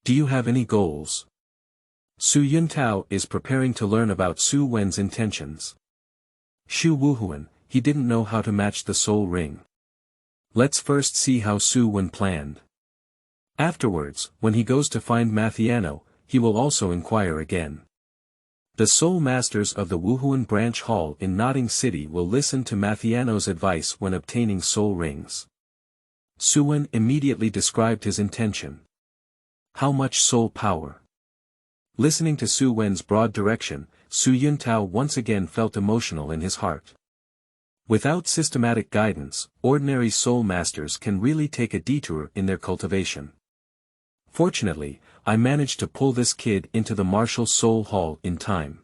Do you have any goals? Su Yuntao is preparing to learn about Su Wen's intentions. Shu Wuhuan, he didn't know how to match the soul ring. Let's first see how Su Wen planned. Afterwards, when he goes to find Mathiano, he will also inquire again. The soul masters of the Wuhuan branch hall in Notting City will listen to Mathiano's advice when obtaining soul rings. Su Wen immediately described his intention. How much soul power? Listening to Su Wen's broad direction, Su Yuntao once again felt emotional in his heart. Without systematic guidance, ordinary soul masters can really take a detour in their cultivation. Fortunately, I managed to pull this kid into the martial soul hall in time.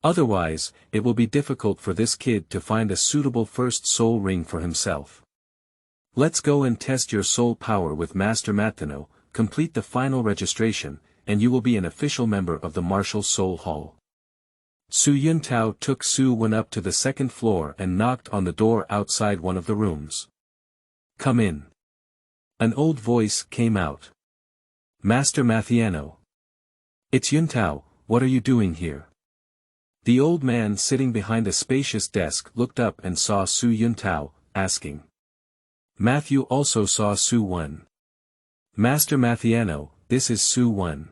Otherwise, it will be difficult for this kid to find a suitable first soul ring for himself. Let's go and test your soul power with Master Mathiano, complete the final registration, and you will be an official member of the martial soul hall. Su Yuntao took Su Wen up to the 2nd floor and knocked on the door outside one of the rooms. Come in. An old voice came out. Master Mathiano. It's Yuntao, what are you doing here? The old man sitting behind a spacious desk looked up and saw Su Yuntao, asking. Matthew also saw Su Wen. Master Mathiano, this is Su Wen.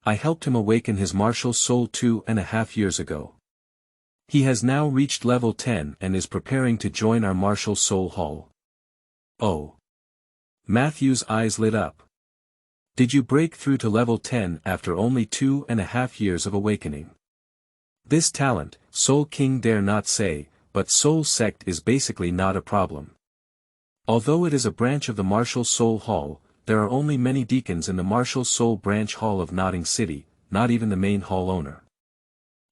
I helped him awaken his martial soul 2.5 years ago. He has now reached level 10 and is preparing to join our martial soul hall. Oh. Matthew's eyes lit up. Did you break through to level 10 after only 2.5 years of awakening? This talent, Soul King dare not say, but Soul Sect is basically not a problem. Although it is a branch of the martial soul hall, there are only many deacons in the martial soul branch hall of Notting City, not even the main hall owner.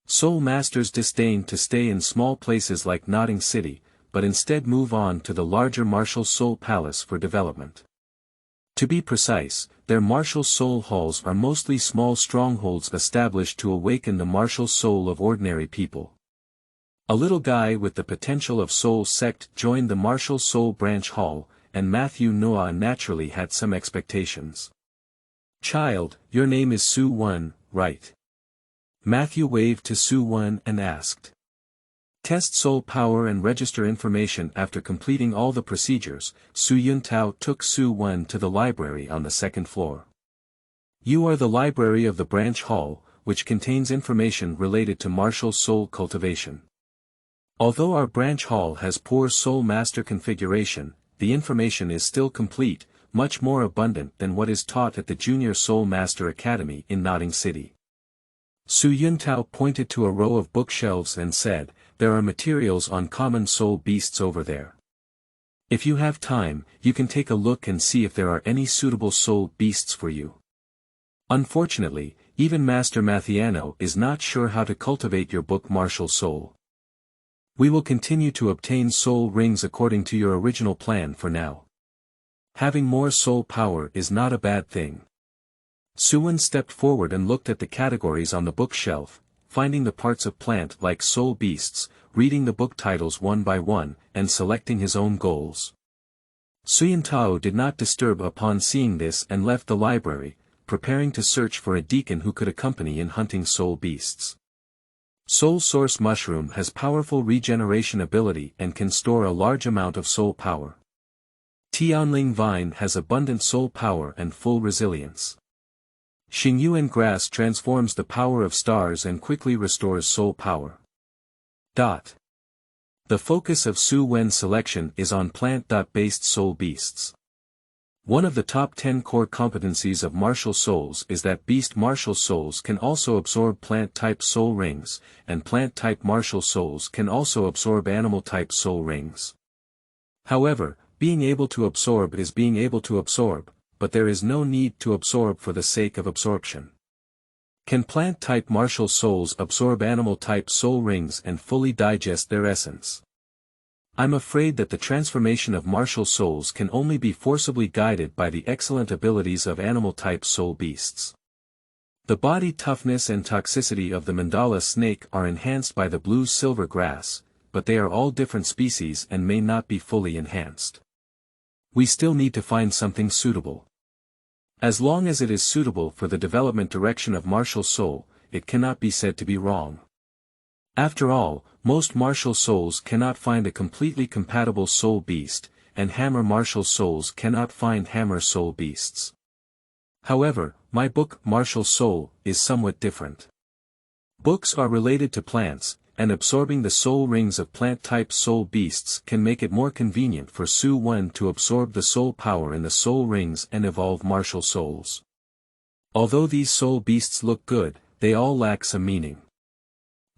Soul masters disdain to stay in small places like Notting City, but instead move on to the larger martial soul palace for development. To be precise, their martial soul halls are mostly small strongholds established to awaken the martial soul of ordinary people. A little guy with the potential of Soul Sect joined the martial soul branch hall, and Matthew Noah naturally had some expectations. Child, your name is Su Wen, right? Matthew waved to Su Wen and asked. Test soul power and register information. After completing all the procedures, Su Yuntao took Su Wen to the library on the 2nd floor. You are the library of the branch hall, which contains information related to martial soul cultivation. Although our branch hall has poor soul master configuration, the information is still complete, much more abundant than what is taught at the Junior Soul Master Academy in Notting City. Su Yuntao pointed to a row of bookshelves and said, there are materials on common soul beasts over there. If you have time, you can take a look and see if there are any suitable soul beasts for you. Unfortunately, even Master Mathiano is not sure how to cultivate your book Martial Soul. We will continue to obtain soul rings according to your original plan for now. Having more soul power is not a bad thing. Su Wen stepped forward and looked at the categories on the bookshelf, finding the parts of plant like soul beasts, reading the book titles one by one, and selecting his own goals. Su Yuntao did not disturb upon seeing this and left the library, preparing to search for a deacon who could accompany in hunting soul beasts. Soul Source Mushroom has powerful regeneration ability and can store a large amount of soul power. Tianling Vine has abundant soul power and full resilience. Xingyuan Grass transforms the power of stars and quickly restores soul power. The focus of Su Wen's selection is on plant-based soul beasts. One of the top 10 core competencies of martial souls is that beast martial souls can also absorb plant-type soul rings, and plant-type martial souls can also absorb animal-type soul rings. However, being able to absorb is being able to absorb, but there is no need to absorb for the sake of absorption. Can plant-type martial souls absorb animal-type soul rings and fully digest their essence? I'm afraid that the transformation of martial souls can only be forcibly guided by the excellent abilities of animal-type soul beasts. The body toughness and toxicity of the mandala snake are enhanced by the blue-silver grass, but they are all different species and may not be fully enhanced. We still need to find something suitable. As long as it is suitable for the development direction of martial soul, it cannot be said to be wrong. After all, most martial souls cannot find a completely compatible soul beast, and hammer martial souls cannot find hammer soul beasts. However, my book, Martial Soul, is somewhat different. Books are related to plants, and absorbing the soul rings of plant-type soul beasts can make it more convenient for Su Yuntao to absorb the soul power in the soul rings and evolve martial souls. Although these soul beasts look good, they all lack some meaning.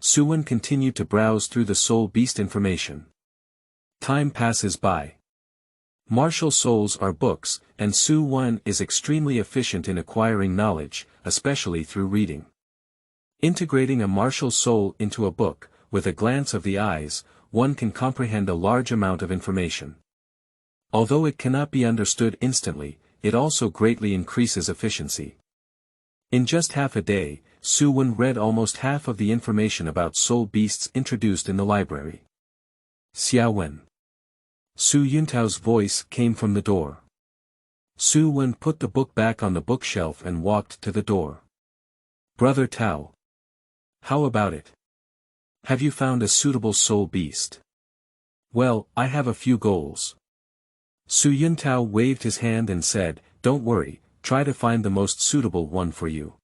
Su Yuntao continued to browse through the soul beast information. Time passes by. Martial souls are books, and Su Yuntao is extremely efficient in acquiring knowledge, especially through reading. Integrating a martial soul into a book, with a glance of the eyes, one can comprehend a large amount of information. Although it cannot be understood instantly, it also greatly increases efficiency. In just half a day, Su Yuntao read almost half of the information about soul beasts introduced in the library. Xiao Wen. Su Yuntao's voice came from the door. Su Yuntao put the book back on the bookshelf and walked to the door. Brother Tao. How about it? Have you found a suitable soul beast? Well, I have a few goals. Su Yuntao waved his hand and said, don't worry, try to find the most suitable one for you.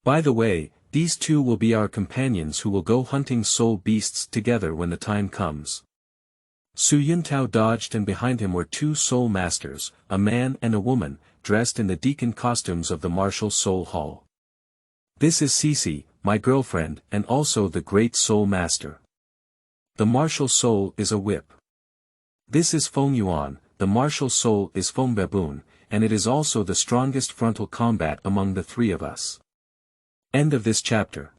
By the way, these two will be our companions who will go hunting soul beasts together when the time comes. Su Yuntao dodged and behind him were two soul masters, a man and a woman, dressed in the deacon costumes of the martial soul hall. This is Cece, my girlfriend and also the great soul master. The martial soul is a whip. This is Feng Yuan, the martial soul is Feng Baboon, and it is also the strongest frontal combat among the three of us. End of this chapter.